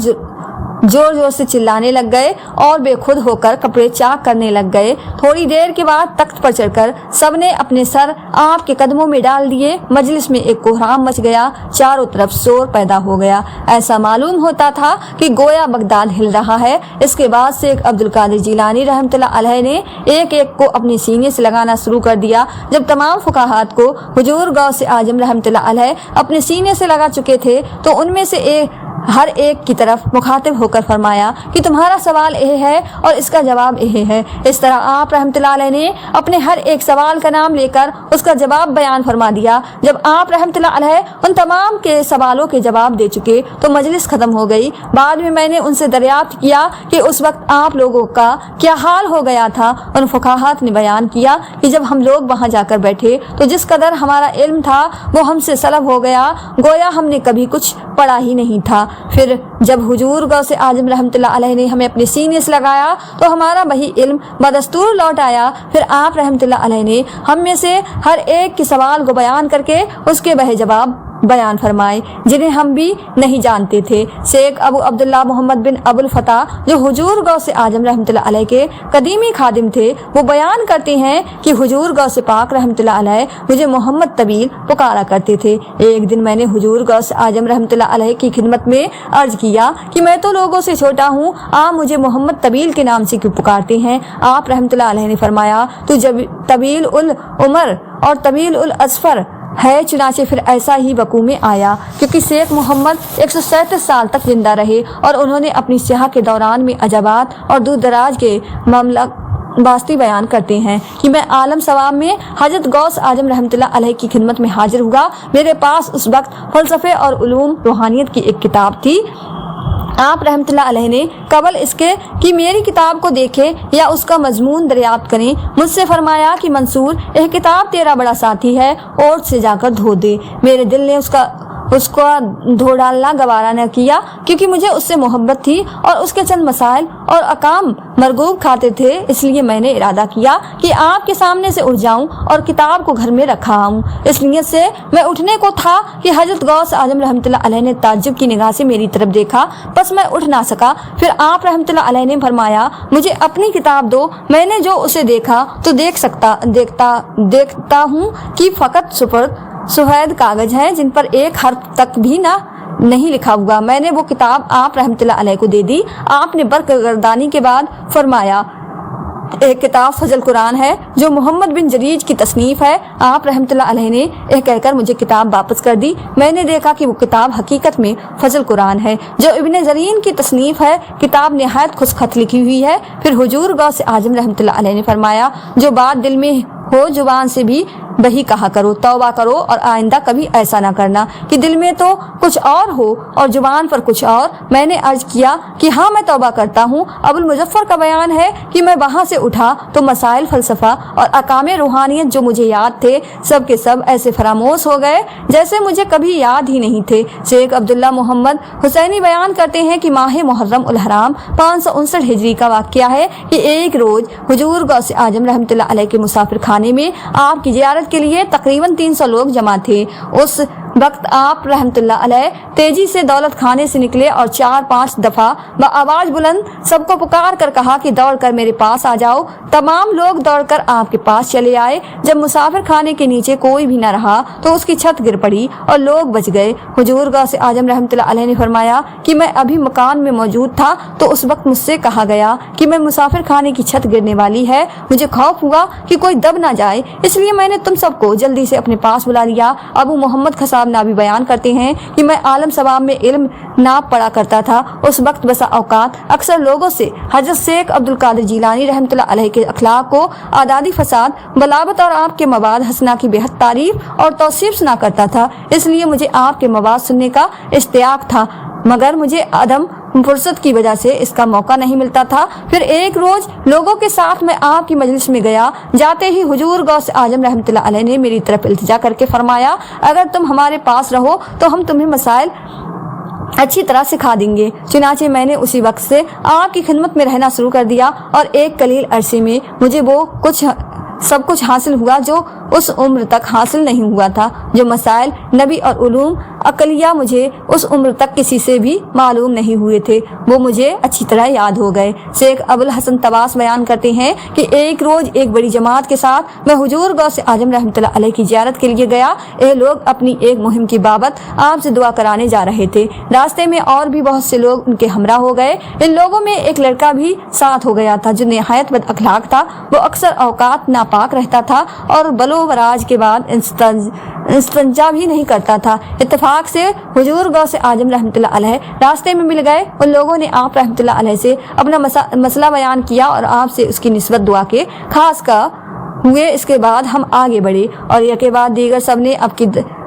[SPEAKER 1] जोर जोर से चिल्लाने लग गए और बेखुद होकर कपड़े चाक करने लग गए। थोड़ी देर के बाद तख्त पर चढ़कर सबने अपने सर आपके कदमों में डाल दिए। मजलिस में एक कोहराम मच गया, चारों तरफ शोर पैदा हो गया। ऐसा मालूम होता था कि गोया बगदाद हिल रहा है। इसके बाद शेख अब्दुल कादिर जीलानी रहमतुल्लाह अलैह ने एक एक को अपने सीने से लगाना शुरू कर दिया। जब तमाम फुकाहात को हुजूर गौस आजम रहमतुल्लाह अलैह अपने सीने से लगा चुके थे तो उनमें से हर एक की तरफ मुखातिब होकर फरमाया कि तुम्हारा सवाल यह है और इसका जवाब यह है। इस तरह आप रहमतुल्लाह अलैह ने अपने हर एक सवाल का नाम लेकर उसका जवाब बयान फरमा दिया। जब आप रहमतुल्लाह अलैह उन तमाम के सवालों के जवाब दे चुके तो मजलिस खत्म हो गई। बाद में मैंने उनसे दरियाफ्त किया कि उस वक्त आप लोगों का क्या हाल हो गया था। उन फुकाहात ने बयान किया कि जब हम लोग वहाँ जाकर बैठे तो जिस कदर हमारा इल्म था वो हमसे सलब हो गया, गोया हमने कभी कुछ पढ़ा ही नहीं था। फिर जब हुजूर गौसे आजम रहमतुल्लाह अलैह ने हमें अपने सीने से लगाया तो हमारा वही इल्म बदस्तूर लौट आया। फिर आप रहमतुल्लाह अलैह ने हम में से हर एक के सवाल को बयान करके उसके वह जवाब बयान फरमाए जिन्हें हम भी नहीं जानते थे। शेख अबू अब्दुल्ला मोहम्मद बिन अबुल फतह जो हुजूर गौस आजम रहमतुल्लाह अलैह के कदीमी खादिम थे, वो बयान करते हैं कि हुजूर गौस पाक रहमतुल्लाह अलैह मुझे मोहम्मद तबील पुकारा करते थे। एक दिन मैंने हुजूर गौस आजम रहमतुल्लाह अलैह की खिदमत में अर्ज किया कि मैं तो लोगों से छोटा हूँ, आप मुझे मोहम्मद तबील के नाम से क्यों पुकारते हैं? आप रहमतुल्लाह अलैह ने फरमाया, तू जब तबील उल उमर और तबील उल असफर है। चुनाचे फिर ऐसा ही वकू में आया क्योंकि शेख मोहम्मद 137 साल तक जिंदा रहे और उन्होंने अपनी सियाह के दौरान में अजाबात और दूर दराज के मामला वास्ती बयान करते हैं कि मैं आलम सवाब में हजरत गौस आजम रहमतुल्लाह अलैह की खिदमत में हाजिर हुआ। मेरे पास उस वक्त फलसफे और उलूम रूहानियत की एक किताब थी। आप रहमतुल्लाह अलैह ने कबल इसके कि मेरी किताब को देखे या उसका मजमून दरियाफ्त करें, मुझसे फरमाया कि मंसूर, यह किताब तेरा बड़ा साथी है, ओट से जाकर धो दे। मेरे दिल ने उसका धो डालना गवारा न किया क्योंकि मुझे उससे मोहब्बत थी और उसके चंद मसाइल और अकाम मरगूब खाते थे। इसलिए मैंने इरादा किया कि आपके सामने से उठ जाऊं और किताब को घर में रखा आऊं। इस नीयत से मैं उठने को था कि हजरत गौस आजम रहमतुल्लाह अलैह ने ताज्जुब की निगाह से मेरी तरफ देखा, बस मैं उठ ना सका। फिर आप रहमतुल्लाह अलैह ने फरमाया, मुझे अपनी किताब दो। मैंने जो उसे देखा तो देखता हूँ कि फकत सुफेद कागज है जिन पर एक हर्फ तक भी नहीं लिखा हुआ। मैंने वो किताब आप रहमतुल्लाह अलैह को दे दी। आपने बरकरदानी के बाद फरमाया, एक किताब फजल कुरान है जो मोहम्मद बिन जरीज की तसनीफ है। आप रहमतुल्लाह अलैह ने यह कहकर मुझे किताब वापस कर दी। मैंने देखा कि वो किताब हकीकत में फजल कुरान है जो इब्न जरीन की तसनीफ है। किताब निहायत खुशखत लिखी हुई है। फिर हुजूर गौस आजम रहमतुल्लाह अलैह ने फरमाया, जो बात दिल में हो जुबान से भी वही कहा करो, तौबा करो और आइंदा कभी ऐसा ना करना कि दिल में तो कुछ और हो और जुबान पर कुछ और। मैंने अर्ज किया कि हाँ, मैं तौबा करता हूँ। अबुल मुजफ्फर का बयान है कि मैं वहाँ से उठा तो मसाइल फलसफा और अकामे रूहानियत जो मुझे याद थे सब के सब ऐसे फरामोश हो गए जैसे मुझे कभी याद ही नहीं थे। शेख अब्दुल्ला मोहम्मद हुसैनी बयान करते हैं कि माह मुहर्रम उल हराम 559 हिजरी का वाक़या है कि एक रोज हुजूर गौस आजम रहमतुल्लाह अलैह के मुसाफिर खाने में आपकी ज़ियारत के लिए तकरीबन 300 लोग जमा थे। उस वक्त आप रहमतुल्लाह अलैह तेजी से दौलत खाने से निकले और 4-5 दफा आवाज बुलंद सबको पुकार कर कहा कि दौड़ कर मेरे पास आ जाओ। तमाम लोग दौड़कर आपके पास चले आए। जब मुसाफिर खाने के नीचे कोई भी न रहा तो उसकी छत गिर पड़ी और लोग बच गए। हुजूर गौस आजम रहमतुल्लाह अलैह ने फरमाया कि मैं अभी मकान में मौजूद था तो उस वक्त मुझसे कहा गया कि मैं मुसाफिर खाने की छत गिरने वाली है। मुझे खौफ हुआ कि कोई दब ना जाए, इसलिए मैंने तुम सबको जल्दी से अपने पास बुला लिया। अबू मोहम्मद खसाब नाबी बयान करते हैं कि मैं आलम सवाब में इल्म नाप पढ़ा करता था। उस वक्त बसा औकात अक्सर लोगों से हजरत शेख अब्दुल कादिर जिलानी रहमतुल्लाह अलैह के अखलाक को, आदादी फसाद, बलावत और आपके मवाद हसना की बेहद तारीफ और तौसीफ सुना करता था। इसलिए मुझे आपके मवाद सुनने का इश्तियाक था, मगर मुझे अदम फुर्सत की वजह से इसका मौका नहीं मिलता था। फिर एक रोज लोगों के साथ मैं आपकी मजलिस में गया। जाते ही हुजूर गौस आजम रहमतुल्लाह अलैह ने मेरी तरफ इल्तिजा करके फरमाया, अगर तुम हमारे पास रहो तो हम तुम्हें मसाइल अच्छी तरह सिखा देंगे। चुनाचे मैंने उसी वक्त से आपकी खिदमत में रहना शुरू कर दिया और एक कलील अरसे में मुझे वो सब कुछ हासिल हुआ जो उस उम्र तक हासिल नहीं हुआ था। जो मसाइल नबी और उलूम अकलिया मुझे उस उम्र तक किसी से भी मालूम नहीं हुए थे, वो मुझे अच्छी तरह याद हो गए। शेख अबुल हसन तवास बयान करते हैं कि एक रोज एक बड़ी जमात के साथ मैं हुजूर गौस आजम रहमतुल्लाह अलैह की ज़ियारत के लिए गया। ये लोग अपनी एक मुहिम की बाबत आपसे दुआ कराने जा रहे थे। रास्ते में और भी बहुत से लोग उनके हमरा हो गए। इन लोगों में एक लड़का भी साथ हो गया था जो निहायत बद अखलाक था। वो अक्सर औकात नापाक रहता था और बलो वराज के बाद इस्तंजा भी नहीं करता था। इत्तेफाक से हुजूर गौस आजम रहमतुल्लाह अलैह रास्ते में मिल गए। उन लोगों ने आप रहमतुल्लाह अलैह से अपना मसला बयान किया और आपसे उसकी निस्बत दुआ के खास का हुए। इसके बाद हम आगे बढ़े और यह के बाद दीगर सब ने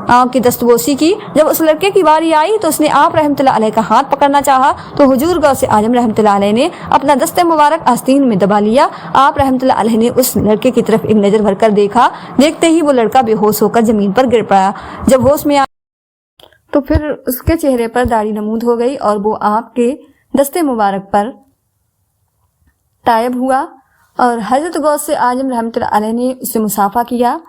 [SPEAKER 1] आपकी दस्तबोसी की। जब उस लड़के की बारी आई तो उसने आप रहमतुल्लाह अलैह का हाथ पकड़ना चाहा तो हुजूर गौस आजम रहमतुल्लाह अलैह ने अपना दस्ते मुबारक आस्तीन में दबा लिया। आप रहमतुल्लाह अलैह ने उस लड़के की तरफ एक नजर भरकर देखा। देखते ही वो लड़का बेहोश होकर जमीन पर गिर पड़ा। जब होश में तो फिर उसके चेहरे पर दाढ़ी नमूद हो गई और वो आपके दस्ते मुबारक पर तायब हुआ और हजरत गौस आजम रहमतुल्लाह अलैह ने उससे मुसाफा किया।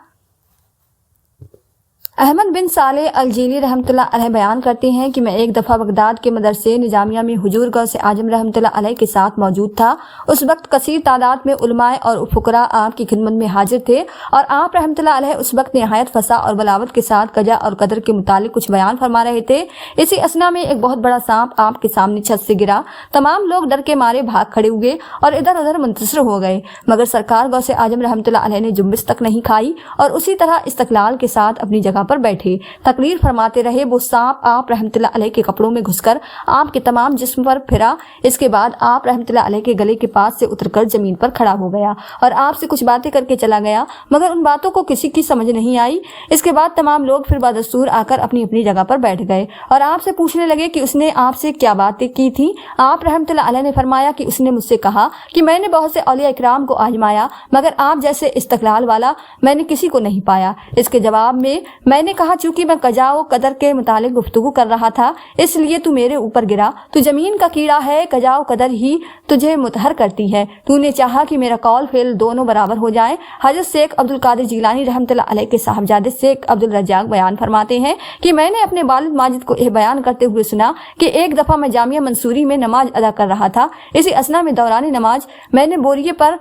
[SPEAKER 2] अहमद बिन साले अल-जीली रहमतुल्लाह अलैह बयान करते हैं कि मैं एक दफ़ा बगदाद के मदरसे निजामिया में हुजूर गौस आजम रहमतुल्लाह अलैह के साथ मौजूद था। उस वक्त कसीर तादाद में उलमाए और फुकरा आपकी खिदमत में हाजिर थे और आप रहमतुल्लाह अलैह उस वक्त निहायत फसा और बलावत के साथ कजा और कदर के मुतालिक कुछ बयान फरमा रहे थे। इसी असना में एक बहुत बड़ा सांप आपके सामने छत से गिरा। तमाम लोग डर के मारे भाग खड़े हुए और इधर उधर मुंतशिर हो गए, मगर सरकार गौस आजम रहमतुल्लाह अलैह ने जुम्बिश तक नहीं खाई और उसी तरह इस्तक़लाल के साथ अपनी जगह पर बैठे तकरीर फरमाते रहे। वो सांप आप रहमतुल्लाह अलैह के कपड़ों में घुसकर आपके तमाम जिस्म पर फिरा। इसके बाद आप रहमतुल्लाह अलैह के गले के पास से उतरकर जमीन पर खड़ा हो गया और आपसे कुछ बातें करके चला गया, मगर उन बातों को किसी की समझ नहीं आई। इसके बाद तमाम लोग फिर बदस्तूर आकर अपनी अपनी जगह पर बैठ गए और आपसे पूछने लगे कि उसने आपसे क्या बातें की थी। आप रहमतुल्लाह अलैह ने फरमाया कि उसने मुझसे कहा कि मैंने बहुत से औलिया इकराम को आजमाया, मगर आप जैसे इस्तक़लाल वाला मैंने किसी को नहीं पाया। इसके जवाब में मैंने कहा, चूंकि मैं कजाओ कदर के मुतालिक गुफ्तगू कर रहा था इसलिए तू मेरे ऊपर गिरा। तू जमीन का कीड़ा है, कजाओ कदर ही तुझे मुतहर करती है। तूने चाहा कि मेरा कौल फेल दोनों बराबर हो जाएं। हजरत शेख अब्दुल कादिर जिलानी रहमतुल्लाह अलैह के साहबजादे शेख अब्दुल रज्जाक बयान फरमाते हैं कि मैंने अपने वालिद माजिद को यह बयान करते हुए सुना कि एक दफ़ा मैं जामिया मंसूरी में नमाज अदा कर रहा था। इसी असना में दौरान नमाज मैंने बोरिए पर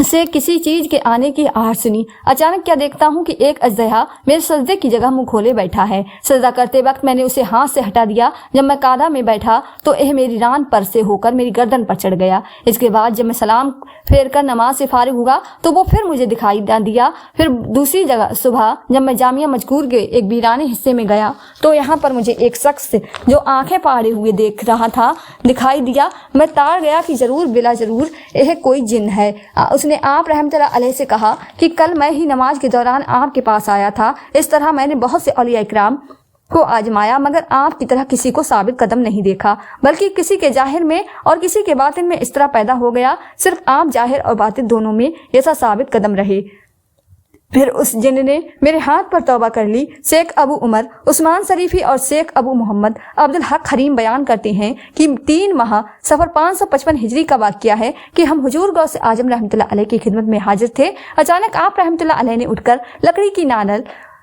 [SPEAKER 2] से किसी चीज के आने की आहट सुनी। अचानक क्या देखता हूँ कि एक अजदहा मेरे सजदे की जगह मुंह खोले बैठा है। सजदा करते वक्त मैंने उसे हाथ से हटा दिया। जब मैं कादा में बैठा तो यह मेरी रान पर से होकर मेरी गर्दन पर चढ़ गया। इसके बाद जब मैं सलाम फेर कर नमाज से फारिग हुआ तो वो फिर मुझे दिखाई दिया। फिर दूसरी जगह सुबह जब मैं जामिया मजकूर के एक वीराने हिस्से में गया तो यहाँ पर मुझे एक शख्स जो आंखें फाड़े हुए देख रहा था दिखाई दिया। मैं ताड़ गया कि जरूर बिला जरूर यह कोई जिन है। उसने आप रहमतुल्लाह अलैह से कहा कि कल मैं ही नमाज के दौरान आपके पास आया था। इस तरह मैंने बहुत से औलिया इकराम को आजमाया, मगर आप की तरह किसी को साबित कदम नहीं देखा, बल्कि किसी के जाहिर में और किसी के बातिन में इस तरह पैदा हो गया। सिर्फ आप जाहिर और बातिन दोनों में ऐसा साबित कदम रहे। फिर उस जिन ने मेरे हाथ पर तौबा कर ली। शेख अबू उमर उस्मान शरीफी और शेख अबू मोहम्मद अब्दुल हक हरीम बयान करते हैं कि 3 माह सफर 555 हिजरी का वाक़या है कि हम हुजूर गौस आजम रहमतुल्लाह अलैह की खिदमत में हाजिर थे। अचानक आप रहमतुल्लाह अलैह ने उठकर लकड़ी की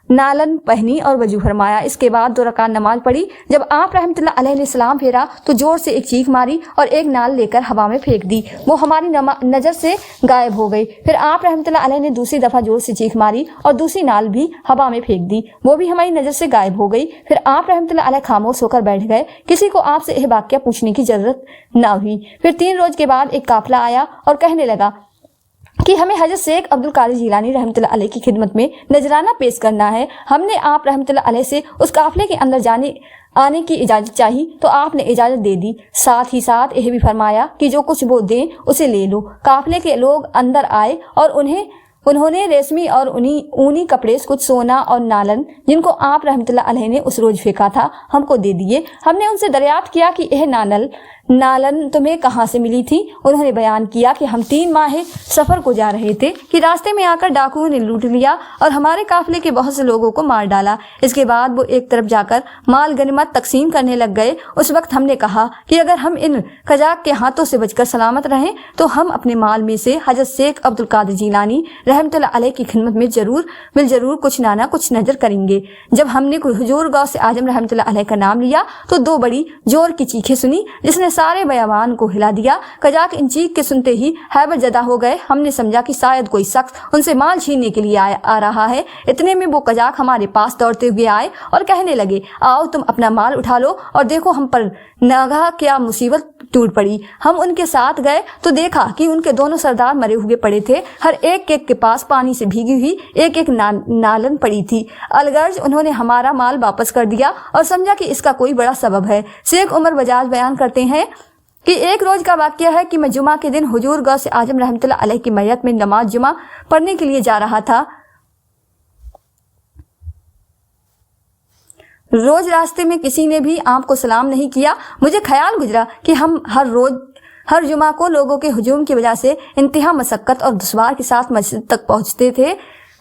[SPEAKER 2] नालन पहनी और वजू फरमाया। इसके बाद 2 रकात नमाज पढ़ी। जब आप रहमतुल्लाह अलैह ने सलाम फेरा तो जोर से एक चीख मारी और एक नाल लेकर हवा में फेंक दी। वो हमारी नज़र से गायब हो गई। फिर आप रहमतुल्लाह अलैह ने दूसरी दफ़ा जोर से चीख मारी और दूसरी नाल भी हवा में फेंक दी। वो भी हमारी नज़र से गायब हो गई। फिर आप रहमतुल्लाह अलैह खामोश होकर बैठ गए। किसी को आपसे यह वाक़या पूछने की जरूरत न हुई। फिर 3 रोज के बाद एक काफिला आया और कहने लगा कि हमें हजरत शेख अब्दुल कादिर जिलानी रहमतुल्लाह अलैह की खिदमत में नजराना पेश करना है। हमने आप रहमतुल्लाह अलैह से उस काफिले के अंदर आने की इजाज़त चाही तो आपने इजाज़त दे दी। साथ ही साथ यह भी फरमाया कि जो कुछ वो दें उसे ले लो। काफिले के लोग अंदर आए और उन्होंने रेशमी और ऊनी कपड़े, कुछ सोना और नालन जिनको आप रहमतुल्लाह अलैह ने उस रोज फेंका था हमको दे दिए। हमने उनसे दरियाफ्त किया कि यह नालन तुम्हें कहाँ से मिली थी। उन्होंने बयान किया कि हम 3 माह सफ़र को जा रहे थे कि रास्ते में आकर डाकुओं ने लूट लिया और हमारे काफिले के बहुत से लोगों को मार डाला। इसके बाद वो एक तरफ जाकर माल गनीमत तकसीम करने लग गए। उस वक्त हमने कहा कि अगर हम इन कजाक के हाथों से बचकर सलामत रहें तो हम अपने माल में से हजरत शेख अब्दुल कादिर जिलानी रहमतुल्लाह अलैह की खिदमत में जरूर कुछ ना कुछ नजर करेंगे। जब हमने हुजूर गौस आजम रहमतुल्लाह अलैह का नाम लिया तो 2 बड़ी जोर की चीखें सुनी जिसने सारे बयावान को हिला दिया। कजाक इन चीख के सुनते ही हैबत जदा हो गए। हमने समझा कि शायद कोई शख्स उनसे माल छीनने के लिए आ रहा है। इतने में वो कजाक हमारे पास दौड़ते हुए आए और कहने लगे, आओ तुम अपना माल उठा लो और देखो हम पर नागा क्या मुसीबत टूट पड़ी। हम उनके साथ गए तो देखा कि उनके दोनों सरदार मरे हुए पड़े थे। हर एक के पास पानी से भीगी हुई एक नालन पड़ी थी। अलगर्ज उन्होंने हमारा माल वापस कर दिया और समझा कि इसका कोई बड़ा सबब है। शेख उमर बजाज बयान करते हैं कि एक रोज का वाक़या है कि मैं जुमा के दिन हुजूर गौस आजम रहमतुल्लाह अलैह की मैयत में नमाज जुमा पढ़ने के लिए जा रहा था। रोज रास्ते में किसी ने भी आपको सलाम नहीं किया। मुझे ख्याल गुजरा कि हम हर जुमा को लोगों के हुजूम की वजह से इंतहा मशक्कत और दुश्वार के साथ मस्जिद तक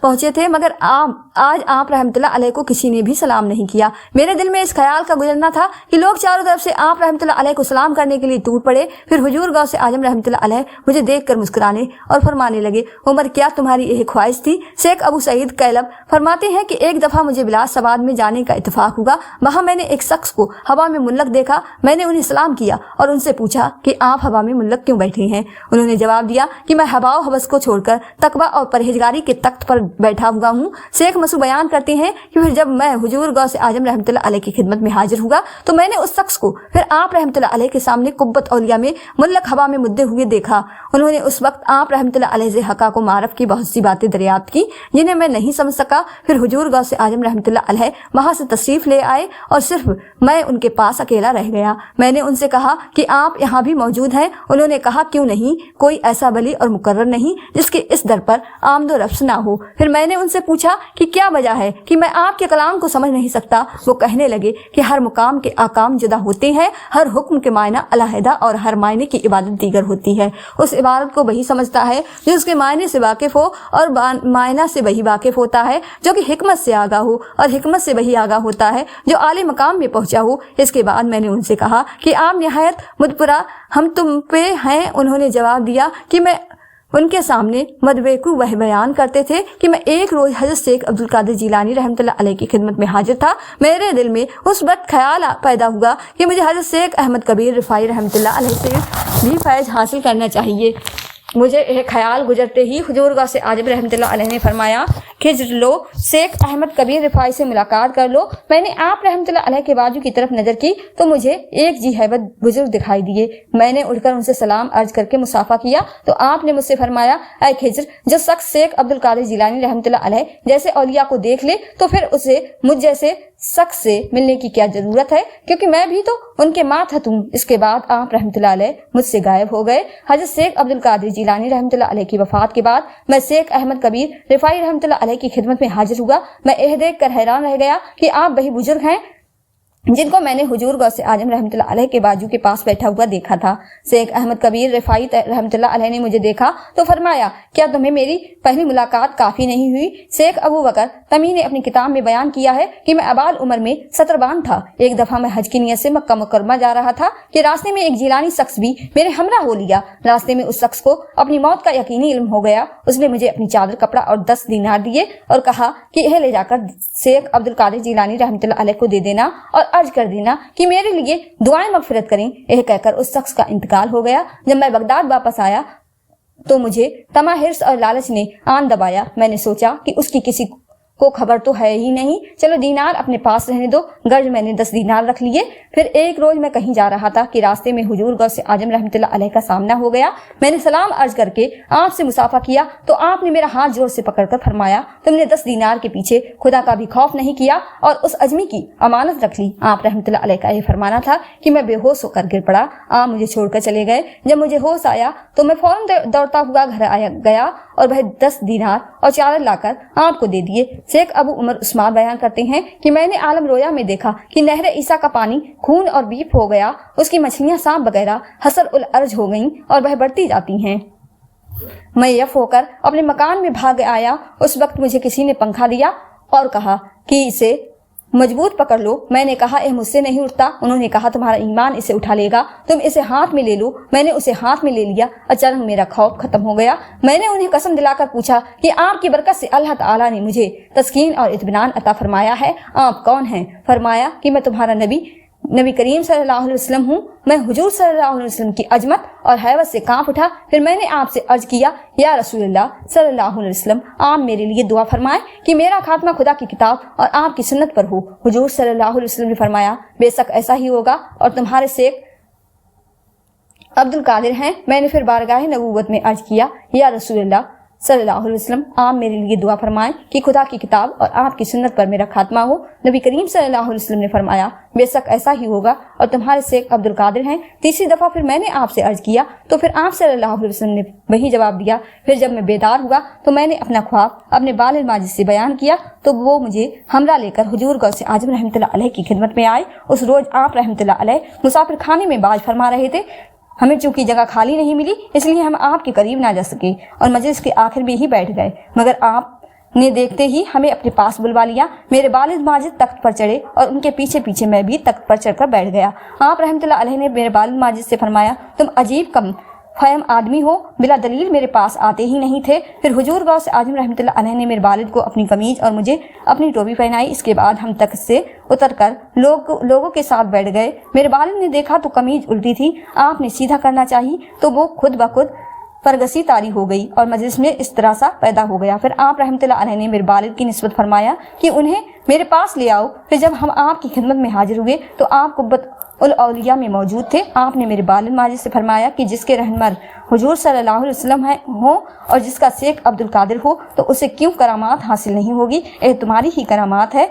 [SPEAKER 2] पहुंचे थे, मगर आप
[SPEAKER 1] आज आप रहमतुल्लाह अलैह को किसी ने भी सलाम नहीं किया। मेरे दिल में इस ख्याल का गुजरना था कि लोग चारों तरफ से आप रहमतुल्लाह अलैह को सलाम करने के लिए टूट पड़े। फिर हुजूर गौस आजम रहमतुल्लाह अलैह मुझे देखकर मुस्कुराने और फरमाने लगे, उमर क्या तुम्हारी यही ख्वाहिश थी? शेख अबू सईद कैलब फरमाते हैं कि एक दफा मुझे बिलासबाद में जाने का इत्तेफाक हुआ। वहां मैंने एक शख्स को हवा में मुल्लक देखा। मैंने उन्हें सलाम किया और उनसे पूछा कि आप हवा में मुल्लक क्यों बैठे हैं? उन्होंने जवाब दिया कि मैं हवा और हवस को छोड़कर तकवा और परहेजगारी के तख्त पर बैठा हुआ हूँ। शेख मसू बयान करते हैं कि फिर जब मैं हुजूर गौस आजम रहमतुल्लाह अलैह की खिदमत में हाजिर हुआ तो मैंने उस शख्स को फिर आप रहमतुल्लाह अलैह के सामने कुब्बत औलिया में मुल्लक हवा में मुद्दे हुए देखा। उन्होंने उस वक्त आप रहमतुल्लाह अलैह से हका को मारफ की बहुत सी बातें दरियाफ्त की जिन्हें मैं नहीं समझ सका। फिर हुजूर गौस आजम रहमतुल्लाह अलैह वहां से तशरीफ ले आए और सिर्फ मैं उनके पास अकेला रह गया। मैंने उनसे कहा कि आप यहाँ भी मौजूद हैं? उन्होंने कहा क्यों नहीं, कोई ऐसा वली और मुकर्रर नहीं जिसके इस दर पर आमदो रफ्स ना हो। फिर मैंने उनसे पूछा कि क्या वजह है कि मैं आपके कलाम को समझ नहीं सकता। वो कहने लगे कि हर मुकाम के आकाम जुदा होते हैं, हर हुक्म के मायना अलहदा और हर मायने की इबादत दीगर होती है। उस इबादत को वही समझता है जो उसके मायने से वाकिफ हो और मायना से वही वाकिफ होता है जो कि हिकमत से आगा हो और हिकमत से वही आगा होता है जो आले मकाम में पहुंचा हो। इसके बाद मैंने उनसे कहा कि आप निहायत मुदपुरा हम तुम पे हैं। उन्होंने जवाब दिया कि मैं उनके सामने मदवेकू वह बयान करते थे कि मैं एक रोज हजरत शेख अब्दुल कादिर जिलानी रहमतुल्लाह अलैह की खिदमत में हाजिर था। मेरे दिल में उस वक्त ख्याल पैदा हुआ कि मुझे हजरत शेख अहमद कबीर रिफाई रहमतुल्लाह अलैह से भी फैज हासिल करना चाहिए। मुझे यह ख्याल गुजरते ही हुजूर गौस आजम रहमतुल्लाह अलैह ने फरमाया कि लो शेख अहमद कबीर रिफाई से मुलाकात कर लो। मैंने आप रहमतुल्लाह अलैह के बाजू की तरफ नजर की तो मुझे एक जी हैबत बुजुर्ग दिखाई दिए। मैंने उठकर उनसे सलाम अर्ज करके मुसाफा किया तो आपने मुझसे फरमाया, ऐ खिज्र, जो शख्स शेख अब्दुल कादिर जिलानी रहमतुल्लाह अलैह जैसे औलिया को देख ले तो फिर उसे मुझ जैसे शख्स से मिलने की क्या जरूरत है, क्योंकि मैं भी तो उनके मातहत हूँ। इसके बाद आप रहमतुल्लाह अलैह मुझसे गायब हो गए। हजरत शेख अब्दुल कादिर जिलानी रहमतुल्लाह अलैह की वफात के बाद मैं शेख अहमद कबीर रिफाई रहमतुल्लाह अलैह की खिदमत में हाजिर हुआ। मैं यह देख कर हैरान रह गया कि आप वही बुजुर्ग हैं जिनको मैंने हुजूर गौस आजम रहमतुल्लाह अलैह के बाजू के पास बैठा हुआ देखा था। शेख अहमद कबीर रिफाई रहमतुल्लाह अलैह ने मुझे देखा तो फरमाया, क्या तुम्हें मेरी पहली मुलाकात काफी नहीं हुई? शेख अबू बकर तमी ने अपनी किताब में बयान किया है कि मैं अबाल उम्र में सतरबान था। एक दफा मैं हज की नियत से मक्का मुकरमा जा रहा था कि रास्ते में एक जिलानी शख्स भी मेरे हमरा हो लिया। रास्ते में उस शख्स को अपनी मौत का यकीनी इल्म हो गया। उसने मुझे अपनी चादर, कपड़ा और 10 दीनार दिए और कहा कि यह ले जाकर शेख अब्दुल कादिर जिलानी रहमतुल्लाह अलैह को दे देना और अर्ज कर देना कि मेरे लिए दुआएं मगफिरत करें। यह कहकर उस शख्स का इंतकाल हो गया। जब मैं बगदाद वापस आया तो मुझे तमा, हिर्स और लालच ने आन दबाया। मैंने सोचा कि उसकी किसी को खबर तो है ही नहीं, चलो दीनार अपने पास रहने दो। गर्ज मैंने 10 दीनार रख लिए। फिर एक रोज मैं कहीं जा रहा था कि रास्ते में हुजूर गौस आजम रहमतुल्लाह अलैह का सामना हो गया। मैंने सलाम अर्ज करके आपसे मुसाफा किया तो आपने मेरा हाथ जोर से पकड़कर फरमाया, तुमने 10 दीनार के पीछे खुदा का भी खौफ नहीं किया और उस अजमी की अमानत रख ली। आप रहमतुल्लाह अलैह का यह फरमाना था कि मैं बेहोश होकर गिर पड़ा। आप मुझे छोड़कर चले गए। जब मुझे होश आया तो मैं फौरन दौड़ता हुआ घर गया और वह 10 दीनार और चादर लाकर आपको दे दिए। शेख अबू उमर उस्मान बयान करते हैं कि मैंने आलम रोया में देखा कि नहर ईसा का पानी खून और बीफ हो गया, उसकी मछलियां सांप वगैरह हसर उल अर्ज हो गईं और वह बढ़ती जाती हैं। मैं यफ होकर अपने मकान में भाग आया। उस वक्त मुझे किसी ने पंखा दिया और कहा कि इसे मजबूत पकड़ लो। मैंने कहा यह मुझसे नहीं उठता। उन्होंने कहा तुम्हारा ईमान इसे उठा लेगा, तुम इसे हाथ में ले लो। मैंने उसे हाथ में ले लिया। अचानक मेरा खौफ खत्म हो गया। मैंने उन्हें कसम दिलाकर पूछा कि आपकी बरकत से अल्लाह ताला ने मुझे तस्कीन और इत्मीनान अता फरमाया है। आप कौन हैं? फरमाया कि मैं तुम्हारा नबी करीम सल्लल्लाहु अलैहि वसल्लम हूँ। मैं हुजूर सल्लल्लाहु अलैहि वसल्लम की अजमत और हैबत से कांप उठा। फिर मैंने आपसे अर्ज किया, या रसूलुल्लाह सल्लल्लाहु अलैहि वसल्लम, आप मेरे लिए दुआ फरमाएं कि मेरा खात्मा खुदा की किताब और आपकी सुन्नत पर हो। हुजूर सल्लल्लाहु अलैहि वसल्लम ने फरमाया, बेशक ऐसा ही होगा और तुम्हारे शेख अब्दुल कादिर हैं। मैंने फिर बारगाह नबूवत में अर्ज किया, या रसूलुल्लाह सल्लल्लाहु अलैहि वसल्लम, आप मेरे लिए दुआ फरमाएं कि खुदा की किताब और आपकी सुन्नत पर मेरा खात्मा हो। नबी करीम सल्लल्लाहु अलैहि वसल्लम ने फरमाया, बेशक ऐसा ही होगा और तुम्हारे शेख अब्दुल कादिर हैं। तीसरी दफा फिर मैंने आपसे अर्ज किया तो फिर आप सल्लल्लाहु अलैहि वसल्लम ने वही जवाब दिया। फिर जब मैं बेदार हुआ तो मैंने अपना ख्वाब अपने बालिल माजिद से बयान किया तो वो मुझे हमरा लेकर हुजूर गौस आजम रहमतुल्लाह अलैह की खिदमत में आए। उस रोज आप रहमतुल्लाह अलैह मुसाफिर खाने में बाज फरमा रहे थे। हमें चूंकि जगह खाली नहीं मिली इसलिए हम आपके करीब ना जा सके और मजलिस के आखिर में ही बैठ गए, मगर आप ने देखते ही हमें अपने पास बुलवा लिया। मेरे वालिद माजिद तख्त पर चढ़े और उनके पीछे पीछे मैं भी तख्त पर चढ़कर बैठ गया। आप रहमतुल्लाह अलैह ने मेरे वालिद माजिद से फरमाया, तुम अजीब कम फहम आदमी हो, बिला दलील मेरे पास आते ही नहीं थे। फिर हुजूर गौस आजम रहमतुल्लाह अलैह ने मेरे वालिद को अपनी कमीज और मुझे अपनी टोपी पहनाई। इसके बाद हम तख्त से उतरकर लोगों के साथ बैठ गए। मेरे वालिद ने देखा तो कमीज उल्टी थी। आपने सीधा करना चाहिए तो वो खुद ब खुद परगसी तारी हो गई और मजलिस में इस तरह सा पैदा हो गया। फिर आप रहमतुल्लाह अलैह ने मेरे वालिद की निस्बत फरमाया कि उन्हें मेरे पास ले आओ। फिर जब हम आपकी खिदमत में हाजिर हुए तो आप कुब्बत उल औलिया में मौजूद थे। आपने मेरे वालिद माजिद से फरमाया कि जिसके रहनुमा हुजूर सल्लल्लाहु अलैहि वसल्लम हो और जिसका शेख अब्दुल कादिर हो तो उसे क्यों करामात हासिल नहीं होगी? यह तुम्हारी ही करामात है।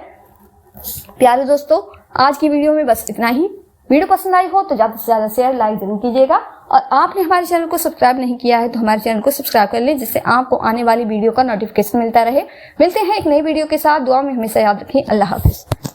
[SPEAKER 1] प्यारे दोस्तों, आज की वीडियो में बस इतना ही। वीडियो पसंद आई हो तो ज़्यादा से ज़्यादा शेयर लाइक जरूर कीजिएगा और आपने हमारे चैनल को सब्सक्राइब नहीं किया है तो हमारे चैनल को सब्सक्राइब कर लें, जिससे आपको आने वाली वीडियो का नोटिफिकेशन मिलता रहे। मिलते हैं एक नई वीडियो के साथ। दुआ में हमेशा याद रखें। अल्लाह हाफिज़।